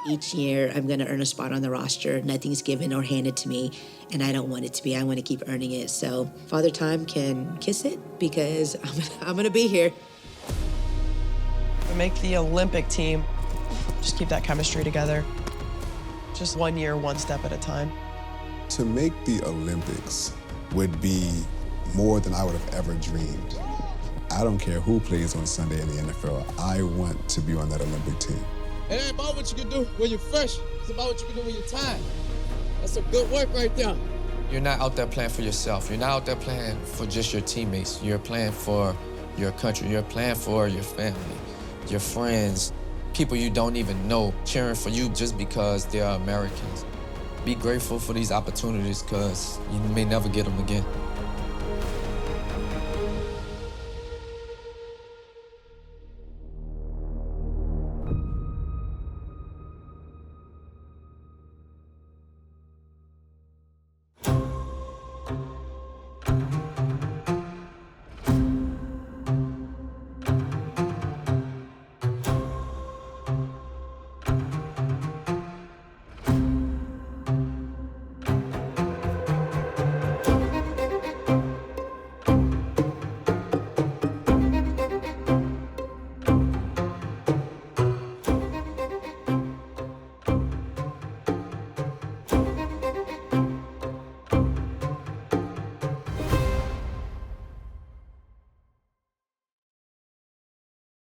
Each year, I'm gonna earn a spot on the roster. Nothing's given or handed to me, and I don't want it to be. I wanna keep earning it. So Father Time can kiss it because I'm gonna be here. To make the Olympic team, just keep that chemistry together. Just 1 year, one step at a time. To make the Olympics would be more than I would have ever dreamed. I don't care who plays on Sunday in the NFL. I want to be on that Olympic team. It ain't about what you can do when you're fresh. It's about what you can do when you're tired. That's some good work right there. You're not out there playing for yourself. You're not out there playing for just your teammates. You're playing for your country. You're playing for your family, your friends, people you don't even know cheering for you just because they are Americans. Be grateful for these opportunities because you may never get them again.